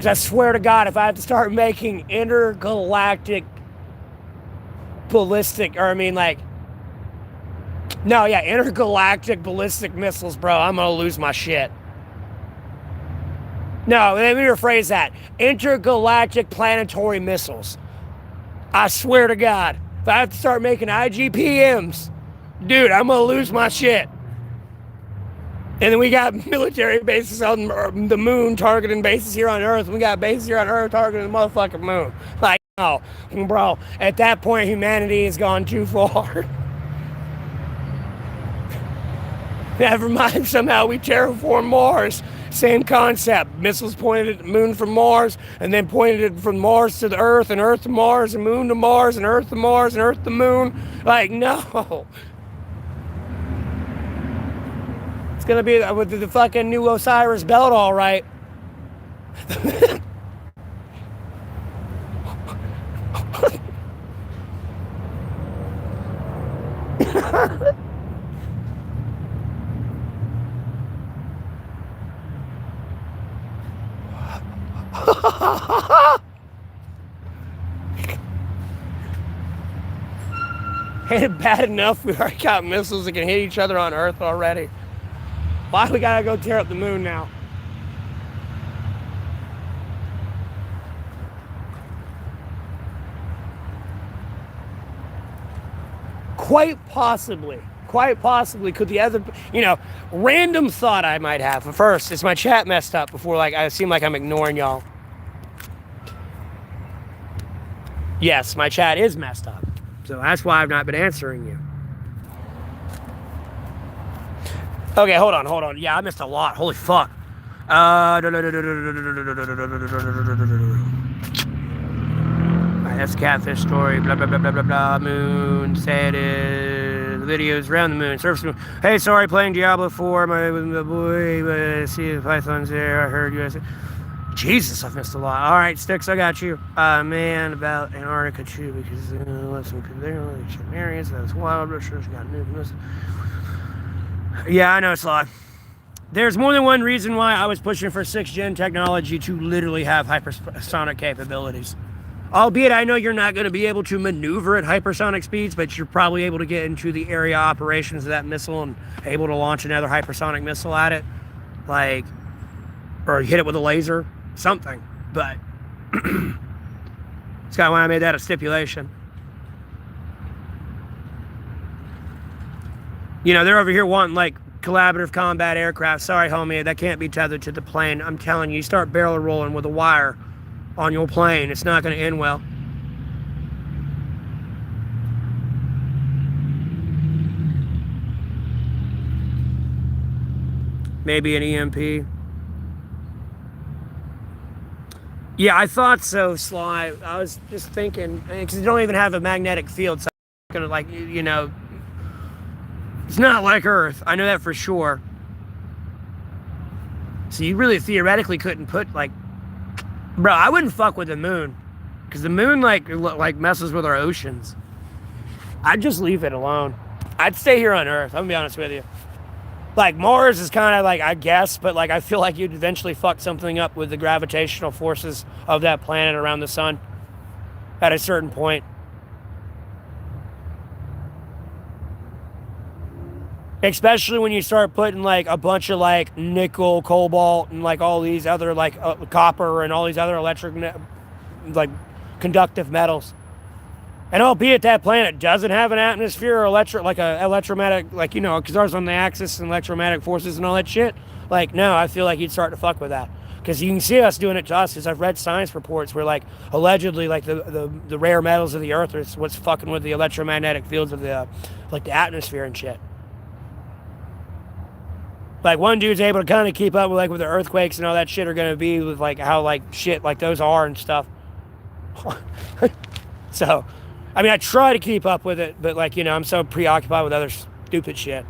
I swear to God, if I have to start making intergalactic ballistic, or I mean like, no, yeah, intergalactic ballistic missiles, bro, I'm gonna lose my shit. No, let me rephrase that. Intergalactic planetary missiles. I swear to God, if I have to start making IGPMs, dude, I'm gonna lose my shit. And then we got military bases on the moon targeting bases here on Earth. We got bases here on Earth targeting the motherfucking moon. Like, no, bro, at that point, humanity has gone too far. Never mind, somehow we terraform Mars. Same concept. Missiles pointed at the moon from Mars, and then pointed it from Mars to the Earth, and Earth to Mars, and moon to Mars, and Earth to Mars, and Earth to moon. Like, no. Gonna be with the fucking new Osiris belt, all right. Ain't it bad enough we already got missiles that can hit each other on Earth already? Why we gotta go tear up the moon now? Quite possibly could the other, random thought I might have. But first, is my chat messed up before, like, I seem like I'm ignoring y'all? Yes, my chat is messed up. So that's why I've not been answering you. Okay, hold on. Yeah, I missed a lot. Holy fuck. That's catfish story. Blah, blah, blah, blah, blah, blah. Moon. Said it. Videos around the moon. Surface moon. Hey, sorry, playing Diablo 4. My boy. See the pythons there. I heard you. Jesus, I've missed a lot. All right, Sticks, I got you. Man, about Antarctica too, because listen, there areas that was wild. Russia's got nucleus. Yeah, I know it's a lot. There's more than one reason why I was pushing for 6th gen technology to literally have hypersonic capabilities. Albeit, I know you're not going to be able to maneuver at hypersonic speeds, but you're probably able to get into the area operations of that missile and able to launch another hypersonic missile at it, like, or hit it with a laser, something. But that's kind of why I made that a stipulation. You know, they're over here wanting like collaborative combat aircraft. Sorry, homie, that can't be tethered to the plane. I'm telling you, you start barrel rolling with a wire on your plane, it's not going to end well. Maybe an EMP. Yeah, I thought so, Sly. I was just thinking, because you don't even have a magnetic field, so it's going to, like, you know, it's not like Earth. I know that for sure. So you really theoretically couldn't put, like, bro, I wouldn't fuck with the moon, because the moon like messes with our oceans. I'd just leave it alone. I'd stay here on Earth. I'm gonna be honest with you. Like Mars is kind of like, I guess, but like I feel like you'd eventually fuck something up with the gravitational forces of that planet around the sun at a certain point. Especially when you start putting like a bunch of like nickel, cobalt, and like all these other like copper and all these other electric, like conductive metals. And albeit that planet doesn't have an atmosphere or like a electromagnetic, like, you know, because ours on the axis and electromagnetic forces and all that shit. Like, no, I feel like you'd start to fuck with that. Because you can see us doing it to us, because I've read science reports where like allegedly like the rare metals of the earth is what's fucking with the electromagnetic fields of the like the atmosphere and shit. Like one dude's able to kind of keep up with like with the earthquakes and all that shit are going to be with like how like shit like those are and stuff. So, I mean, I try to keep up with it, but like, you know, I'm so preoccupied with other stupid shit.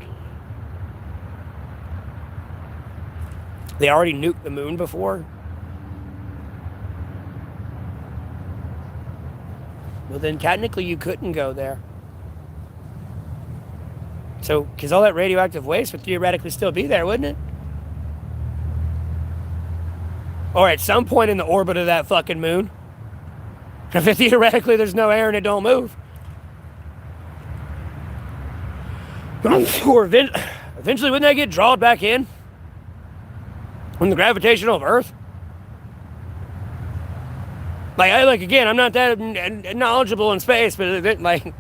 They already nuked the moon before. Well, then technically you couldn't go there. So, because all that radioactive waste would theoretically still be there, wouldn't it? Or at some point in the orbit of that fucking moon. If theoretically there's no air and it don't move. Or eventually wouldn't that get drawn back in? From the gravitational of Earth? Like again, I'm not that knowledgeable in space, but like,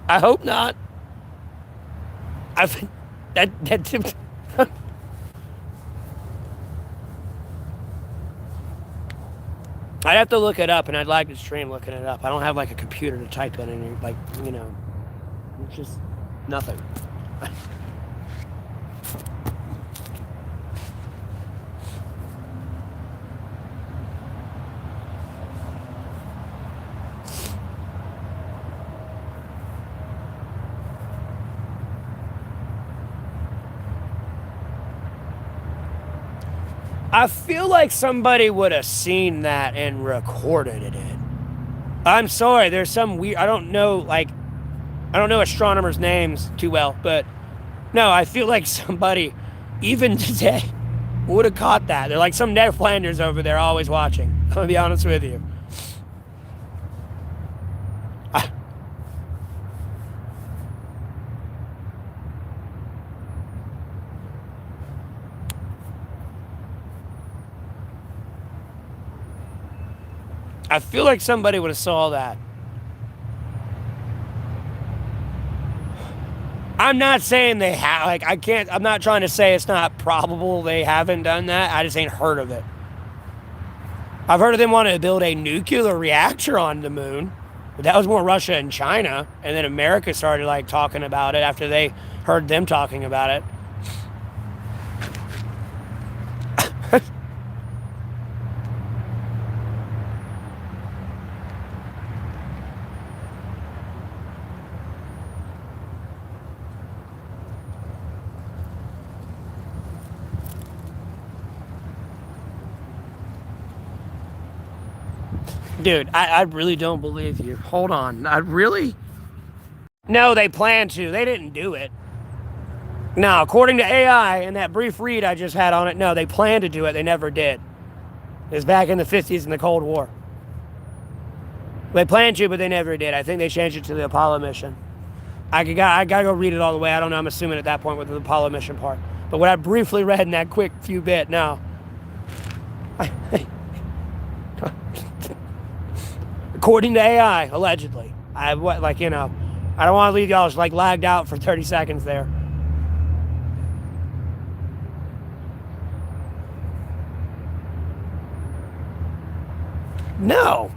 I hope not. I'd have to look it up, and I'd like to stream looking it up. I don't have like a computer to type in and like, you know, it's just nothing. I feel like somebody would have seen that and recorded it. I'm sorry, there's some weird, I don't know astronomers' names too well, but no, I feel like somebody, even today, would have caught that. They're like some Ned Flanders over there always watching. I'm gonna be honest with you. I feel like somebody would have saw that. I'm not saying they have, like, I'm not trying to say it's not probable they haven't done that. I just ain't heard of it. I've heard of them wanting to build a nuclear reactor on the moon, but that was more Russia and China, and then America started, like, talking about it after they heard them talking about it. Dude, I really don't believe you. Hold on. I really? No, they plan to. They didn't do it. No, according to AI and that brief read I just had on it, no, they planned to do it. They never did. It was back in the 50s in the Cold War. They planned to, but they never did. I think they changed it to the Apollo mission. I gotta go read it all the way. I don't know. I'm assuming at that point with the Apollo mission part. But what I briefly read in that quick few bit, no. According to AI, allegedly. I don't want to leave y'all like lagged out for 30 seconds there. No,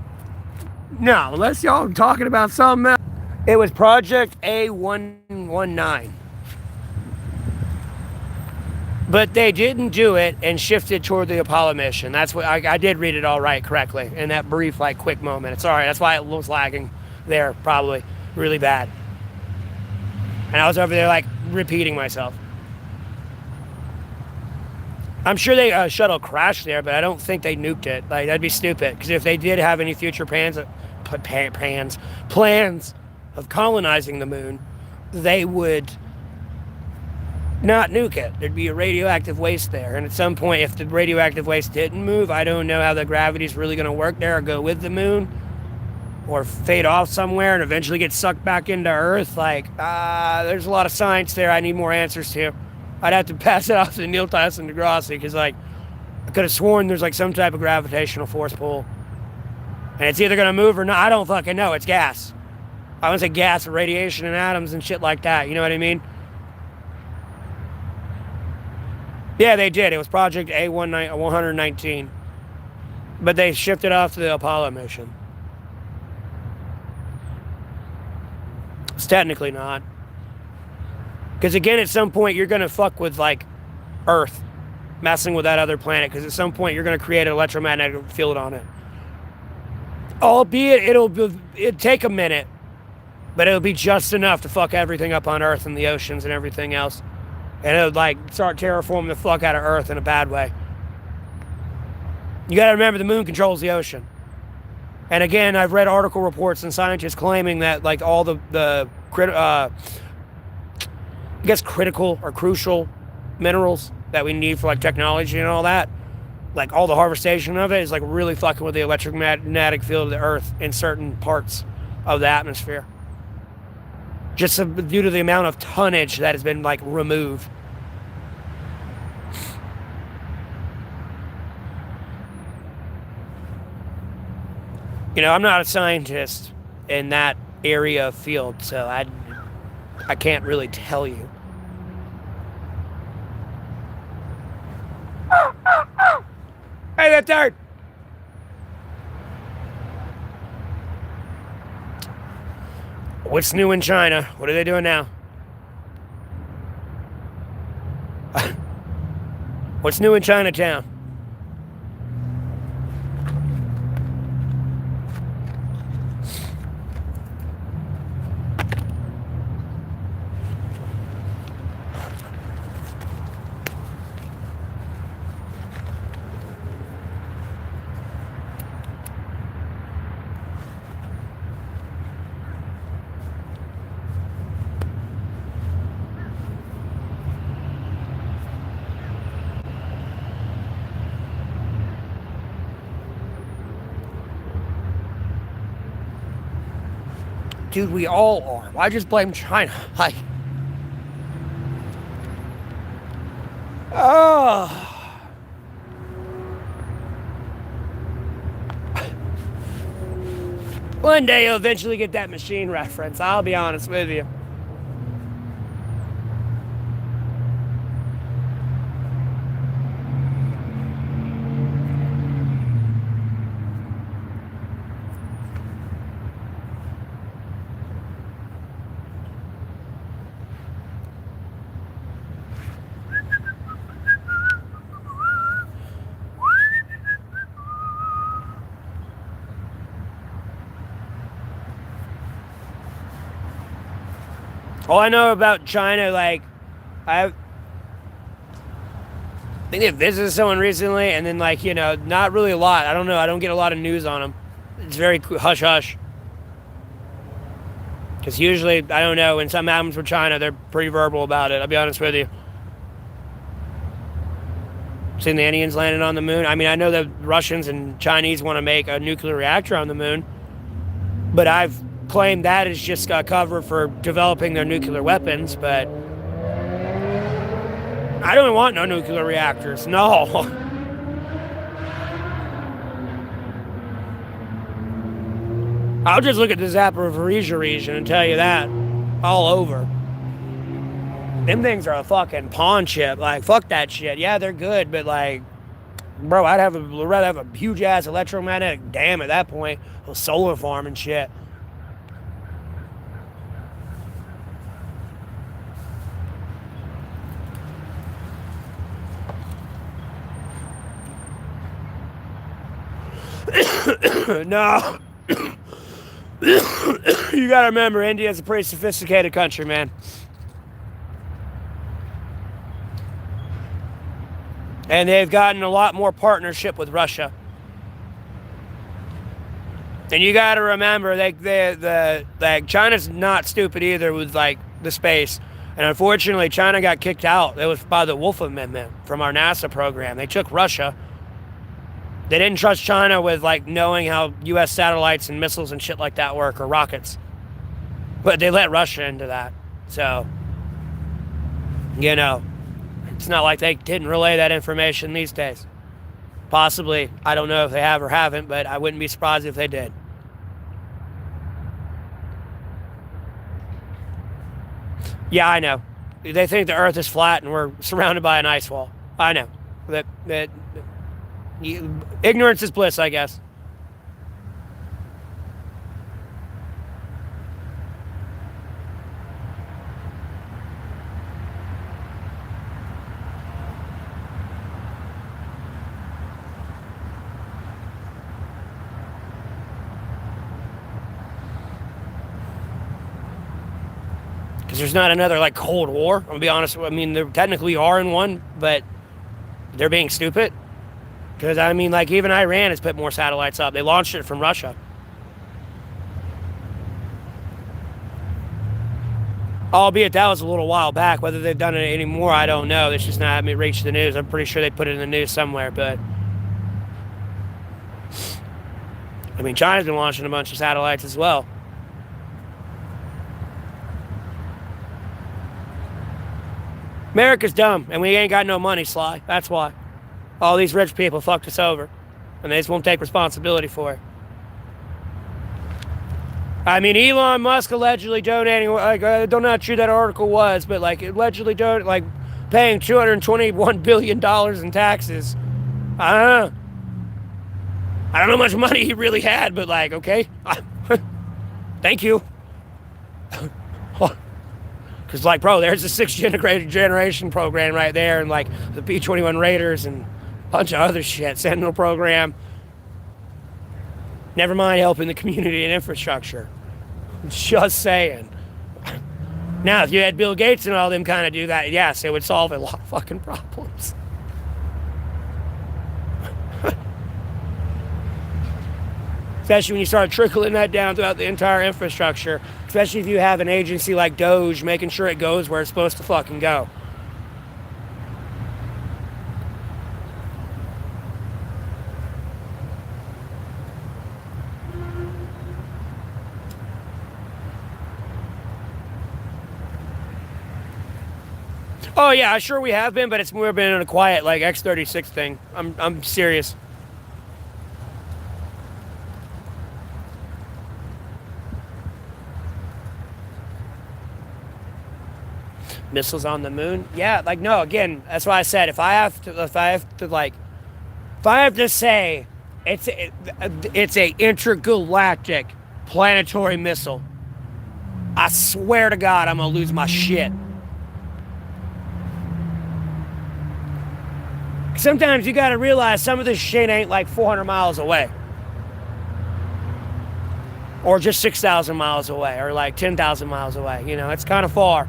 unless y'all talking about something else. It was Project A119. But they didn't do it and shifted toward the Apollo mission. That's what I did read it all right correctly in that brief, quick moment. It's all right. That's why it was lagging there, probably really bad. And I was over there repeating myself. I'm sure they shuttle crashed there, but I don't think they nuked it. That'd be stupid. Because if they did have any future plans of colonizing the moon, they would not nuke it. There'd be a radioactive waste there. And at some point, if the radioactive waste didn't move, I don't know how the gravity's really going to work there or go with the moon or fade off somewhere and eventually get sucked back into Earth. There's a lot of science there I need more answers to. I'd have to pass it off to Neil Tyson deGrasse because, I could have sworn there's, some type of gravitational force pull. And it's either going to move or not. I don't fucking know. It's gas. I want to say gas, radiation, and atoms and shit like that. You know what I mean? Yeah, they did. It was Project A119. But they shifted off to the Apollo mission. It's technically not. Because again, at some point, you're going to fuck with, Earth. Messing with that other planet. Because at some point, you're going to create an electromagnetic field on it. Albeit, it'll take a minute. But it'll be just enough to fuck everything up on Earth and the oceans and everything else. And it'll start terraforming the fuck out of Earth in a bad way. You gotta remember the moon controls the ocean. And again, I've read article reports and scientists claiming that all the critical or crucial minerals that we need for technology and all that, all the harvestation of it is really fucking with the electromagnetic field of the Earth in certain parts of the atmosphere. Just due to the amount of tonnage that has been removed. I'm not a scientist in that area of field, so I can't really tell you. Hey, that third! What's new in China? What are they doing now? What's new in Chinatown? Dude, we all are. Why just blame China? Oh. One day you'll eventually get that machine reference. I'll be honest with you. All I know about China, I think they visited someone recently, and then, not really a lot. I don't know. I don't get a lot of news on them. It's very hush hush. Because usually, I don't know, when something happens with China, they're pretty verbal about it. I'll be honest with you. Seen the Indians landing on the moon. I mean, I know the Russians and Chinese want to make a nuclear reactor on the moon, but I've claimed that is just a cover for developing their nuclear weapons, but I don't want no nuclear reactors. No. I'll just look at the Zaporizhzhia region and tell you that. All over. Them things are a fucking pawn chip. Like, fuck that shit. Yeah, they're good, but like, bro, I'd rather have a huge ass electromagnetic dam at that point. A solar farm and shit. No. You gotta remember, India's a pretty sophisticated country, man. And they've gotten a lot more partnership with Russia. And you gotta remember, China's not stupid either with like the space. And unfortunately, China got kicked out. It was by the Wolf Amendment from our NASA program. They took Russia. They didn't trust China with like knowing how U.S. satellites and missiles and shit like that work, or rockets. But they let Russia into that. So, you know, it's not like they didn't relay that information these days. Possibly, I don't know if they have or haven't, but I wouldn't be surprised if they did. Yeah, I know. They think the Earth is flat and we're surrounded by an ice wall. I know. That ignorance is bliss, I guess. Because there's not another like Cold War. I'm gonna be honest. I mean, there technically are in one, but they're being stupid. Because, I mean, like, even Iran has put more satellites up. They launched it from Russia. Albeit that was a little while back. Whether they've done it anymore, I don't know. It's just not reached the news. I'm pretty sure they put it in the news somewhere, but I mean, China's been launching a bunch of satellites as well. America's dumb, and we ain't got no money, Sly. That's why. All these rich people fucked us over, and they just won't take responsibility for it. I mean, Elon Musk allegedly donating, like, I don't know how true that article was, but, like, allegedly paying $221 billion in taxes. I don't know. I don't know how much money he really had, but, like, okay. Thank you. Because, like, bro, there's the sixth generation program right there, and, like, the P-21 Raiders and a bunch of other shit. Sentinel program. Never mind helping the community and infrastructure. Just saying. Now, if you had Bill Gates and all them kind of do that, yes, it would solve a lot of fucking problems. Especially when you start trickling that down throughout the entire infrastructure. Especially if you have an agency like Doge making sure it goes where it's supposed to fucking go. Oh yeah, sure we have been, but it's more been in a quiet, like, X-36 thing. I'm serious. Missiles on the moon? Yeah, like, no, again, that's why I said, if I have to say it's a intergalactic planetary missile, I swear to God I'm gonna lose my shit. Sometimes you gotta realize some of this shit ain't like 400 miles away. Or just 6,000 miles away, or like 10,000 miles away. You know, it's kind of far.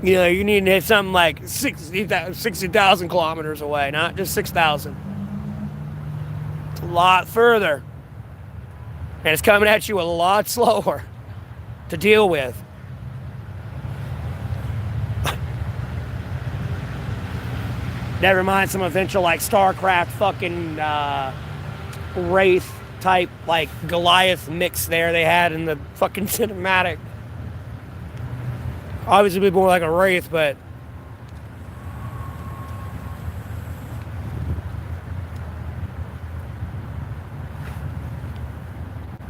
You know, you need to hit something like 60,000 kilometers away, not just 6,000. It's a lot further. And it's coming at you a lot slower to deal with. Never mind some eventual, like, StarCraft fucking Wraith type, like, Goliath mix there they had in the fucking cinematic. Obviously, it'd be more like a Wraith, but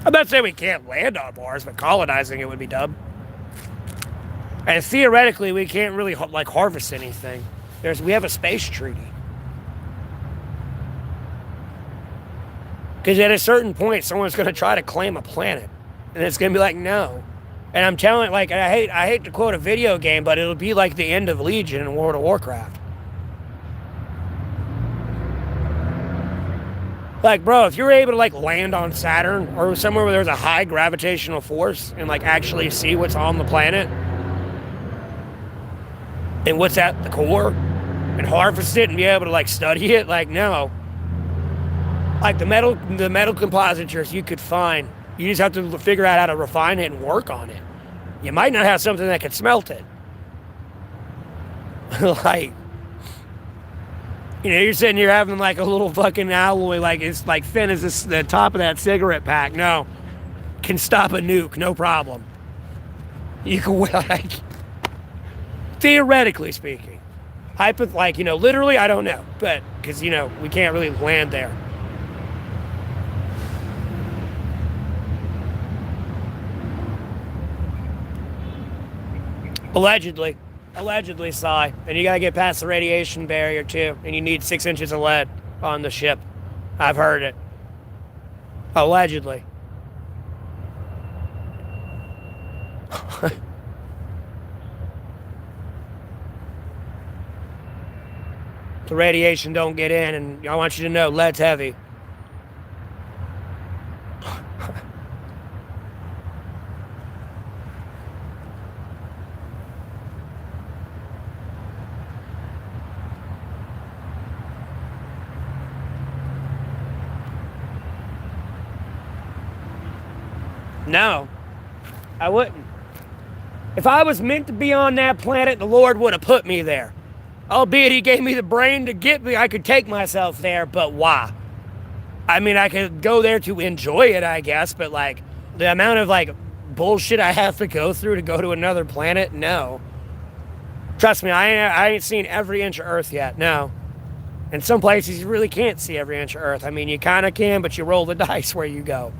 I'm not saying we can't land on Mars, but colonizing it would be dumb. And theoretically, we can't really like harvest anything. We have a space treaty. Because at a certain point, someone's going to try to claim a planet, and it's going to be like, no. And I'm telling, like, I hate to quote a video game, but it'll be like the end of Legion in World of Warcraft. Like, bro, if you're able to, like, land on Saturn or somewhere where there's a high gravitational force and, like, actually see what's on the planet and what's at the core and harvest it and be able to, like, study it, like, no. Like, the metal compositures you could find, you just have to figure out how to refine it and work on it. You might not have something that could smelt it. Like, you know, you're sitting here having like a little fucking alloy, like it's like thin as the top of that cigarette pack. No, can stop a nuke, no problem. You can, like, theoretically speaking, like, you know, literally, I don't know, but because, you know, we can't really land there. Allegedly, Cy. And you gotta get past the radiation barrier too. And you need 6 inches of lead on the ship. I've heard it. Allegedly. The radiation don't get in, and I want you to know lead's heavy. No, I wouldn't. If I was meant to be on that planet, the Lord would have put me there. Albeit he gave me the brain to get me, I could take myself there, but why? I mean, I could go there to enjoy it, I guess, but, like, the amount of, like, bullshit I have to go through to go to another planet, no. Trust me, I ain't seen every inch of Earth yet, no. In some places, you really can't see every inch of Earth. I mean, you kind of can, but you roll the dice where you go.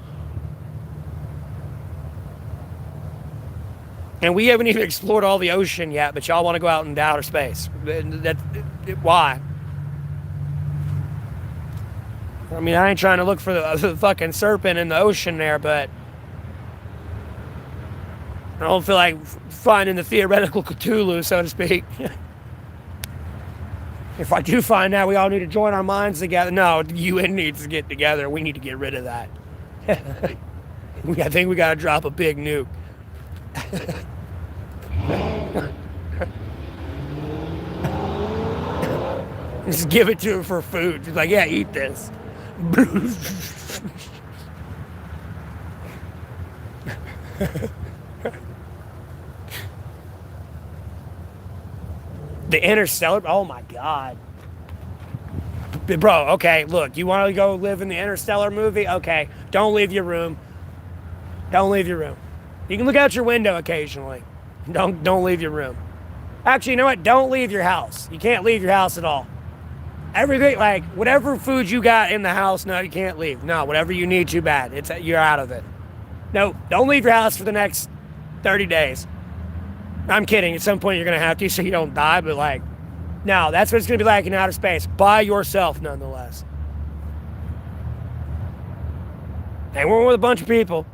And we haven't even explored all the ocean yet, but y'all want to go out into outer space. Why? I mean, I ain't trying to look for the fucking serpent in the ocean there, but I don't feel like finding the theoretical Cthulhu, so to speak. If I do find that, we all need to join our minds together. No, the UN needs to get together. We need to get rid of that. I think we got to drop a big nuke. Just give it to him for food. Just like, yeah, eat this. The Interstellar, oh my God. Bro, okay, look, you want to go live in the Interstellar movie? Okay, don't leave your room. Don't leave your room. You can look out your window occasionally. Don't leave your room. Actually, you know what? Don't leave your house. You can't leave your house at all. Everything, like, whatever food you got in the house, no, you can't leave. No, whatever you need, too bad. You're out of it. No, don't leave your house for the next 30 days. I'm kidding. At some point, you're going to have to so you don't die, but, like, no, that's what it's going to be like in outer space. By yourself, nonetheless. And we're with a bunch of people.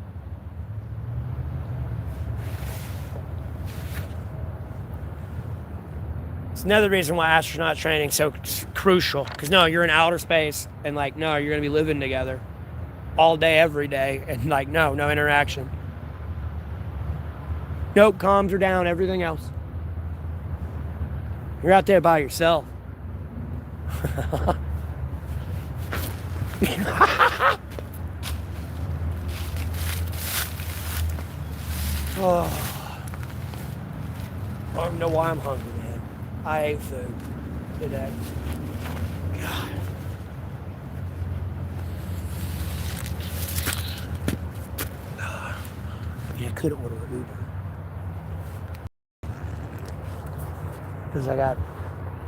It's another reason why astronaut training is so crucial. Because, no, you're in outer space, and, like, no, you're going to be living together all day, every day, and, like, no interaction. Nope, comms are down, everything else. You're out there by yourself. Oh, I don't know why I'm hungry, man. I ate food today. God. Yeah, I could order an Uber. Because I got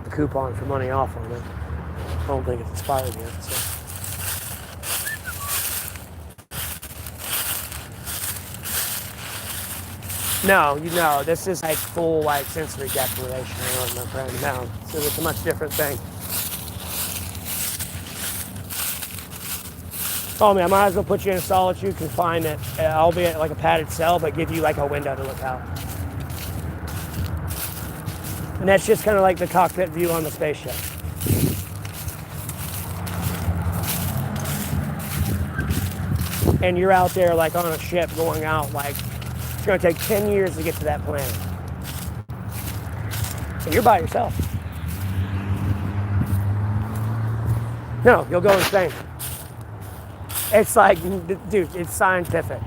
the coupon for money off on it. I don't think it's expired yet, so. No, this is like full like sensory deprivation, my friend. No, so it's a much different thing. Oh man, I might as well put you in a solitude confinement, albeit like a padded cell, but give you like a window to look out. And that's just kind of like the cockpit view on the spaceship. And you're out there like on a ship going out like it's going to take 10 years to get to that planet. And you're by yourself. No, you'll go insane. It's like, dude, it's scientific.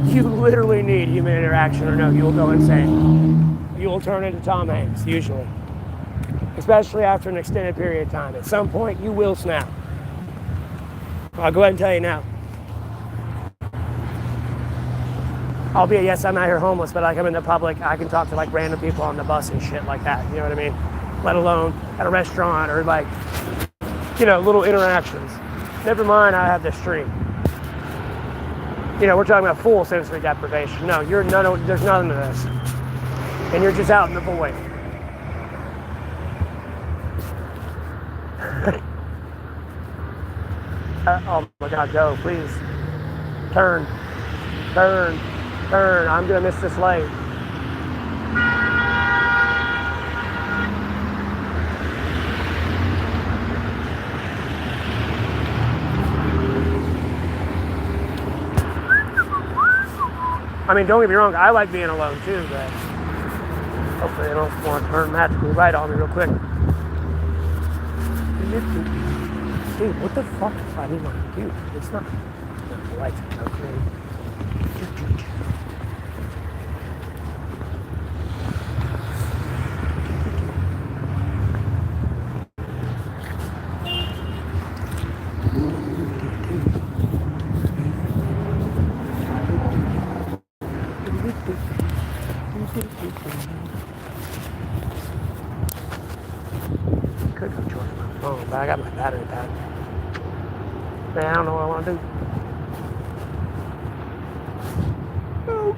You literally need human interaction or no, you will go insane. You will turn into Tom Hanks, usually. Especially after an extended period of time. At some point, you will snap. I'll go ahead and tell you now. Albeit, yes, I'm out here homeless, but like I'm in the public, I can talk to like random people on the bus and shit like that. You know what I mean? Let alone at a restaurant or like, little interactions. Never mind, I have this stream. We're talking about full sensory deprivation. No, there's none of this. And you're just out in the void. Oh my God, go, please. Turn. I'm gonna miss this light. I mean, don't get me wrong, I like being alone too, but hopefully they don't want to turn magically right on me real quick. Dude, what the fuck if I need my computer? It's not. The lights are okay. Could go charge my phone, but I got my battery pack. Man, I don't know what I want to do. Nope.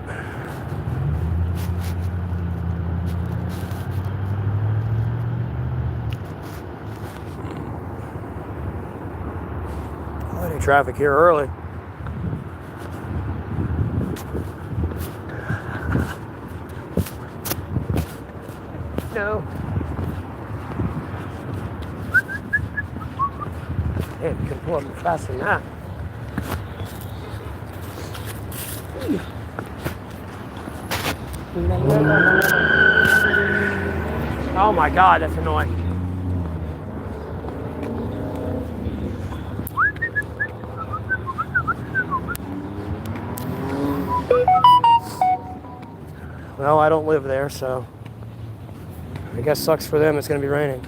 Any traffic here early. No. Man, you can pull up faster than that. Oh my God, that's annoying. Well, I don't live there, so I guess sucks for them. It's going to be raining.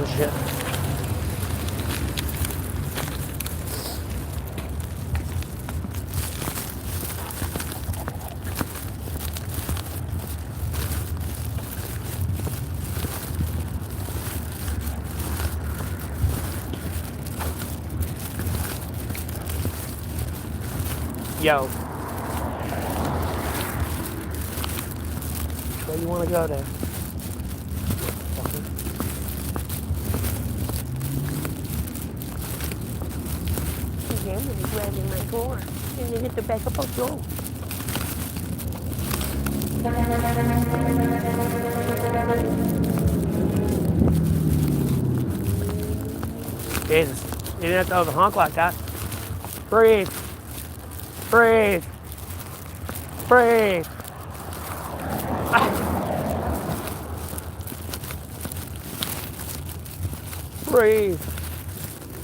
and shit. Yo. Where you want to go there? Yeah, I'm going to be grabbing my car. And then hit the back up of go. Jesus. You didn't have to overhonk like that. Breathe. Breathe. Breathe. Breathe.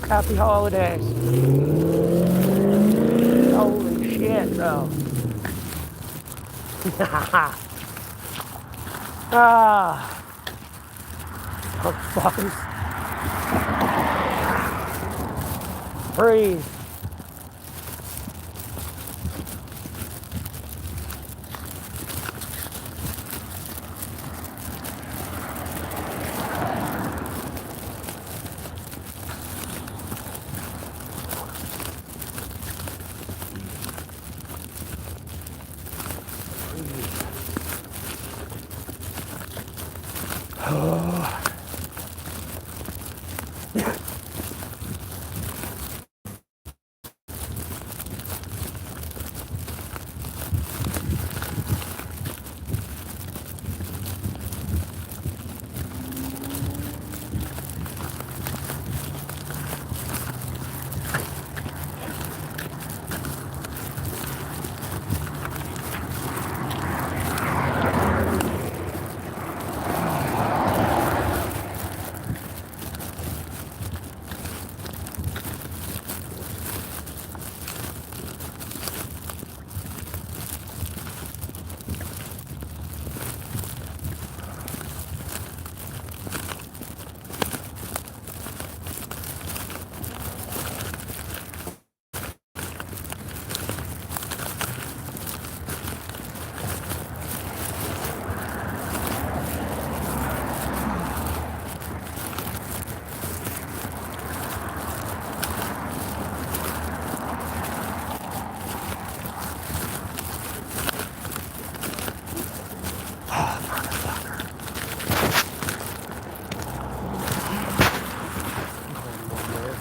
Happy holidays. Holy shit, bro. Ah. Motherfuckers. Breathe.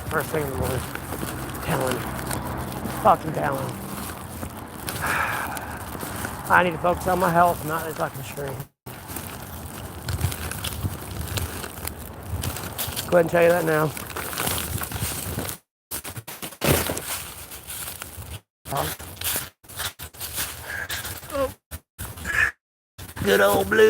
First thing in the morning. Telling. Fucking telling. I need to focus on my health, not the fucking stream. Go ahead and tell you that now. Oh. Good old blue.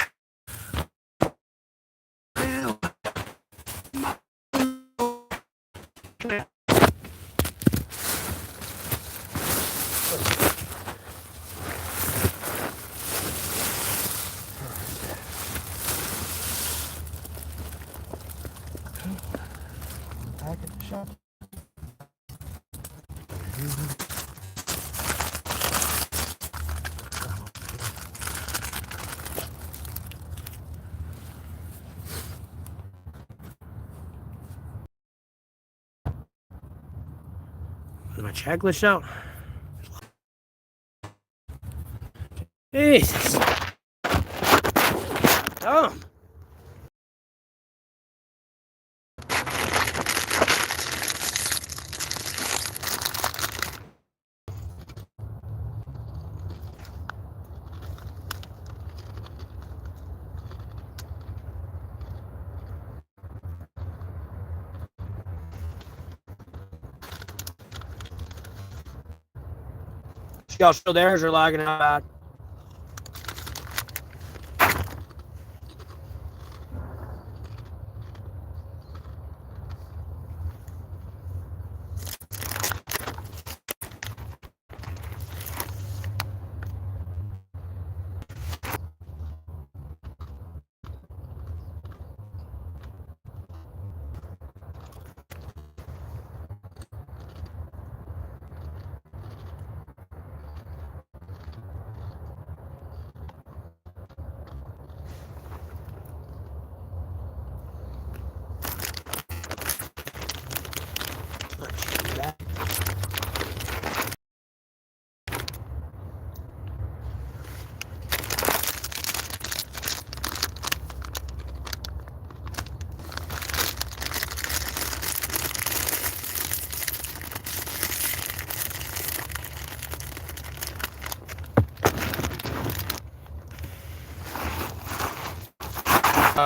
Back at the shop. Is my checklist out? Jesus. Oh. Y'all still there or lagging out bad?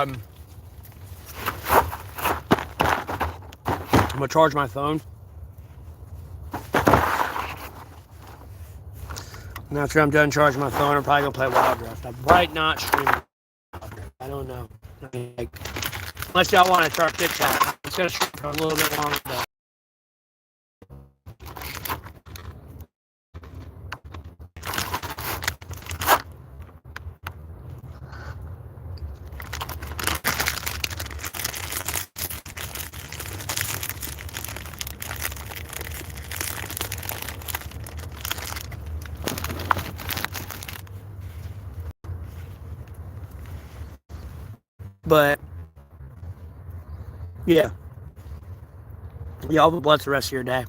I'm gonna charge my phone. And after I'm done charging my phone, I'm probably gonna play Wild Rift. I might not stream Wild Rift. I don't know. I mean, like, unless y'all want to start TikTok, it's gonna stream for a little bit longer. But yeah, y'all have a blessed the rest of your day.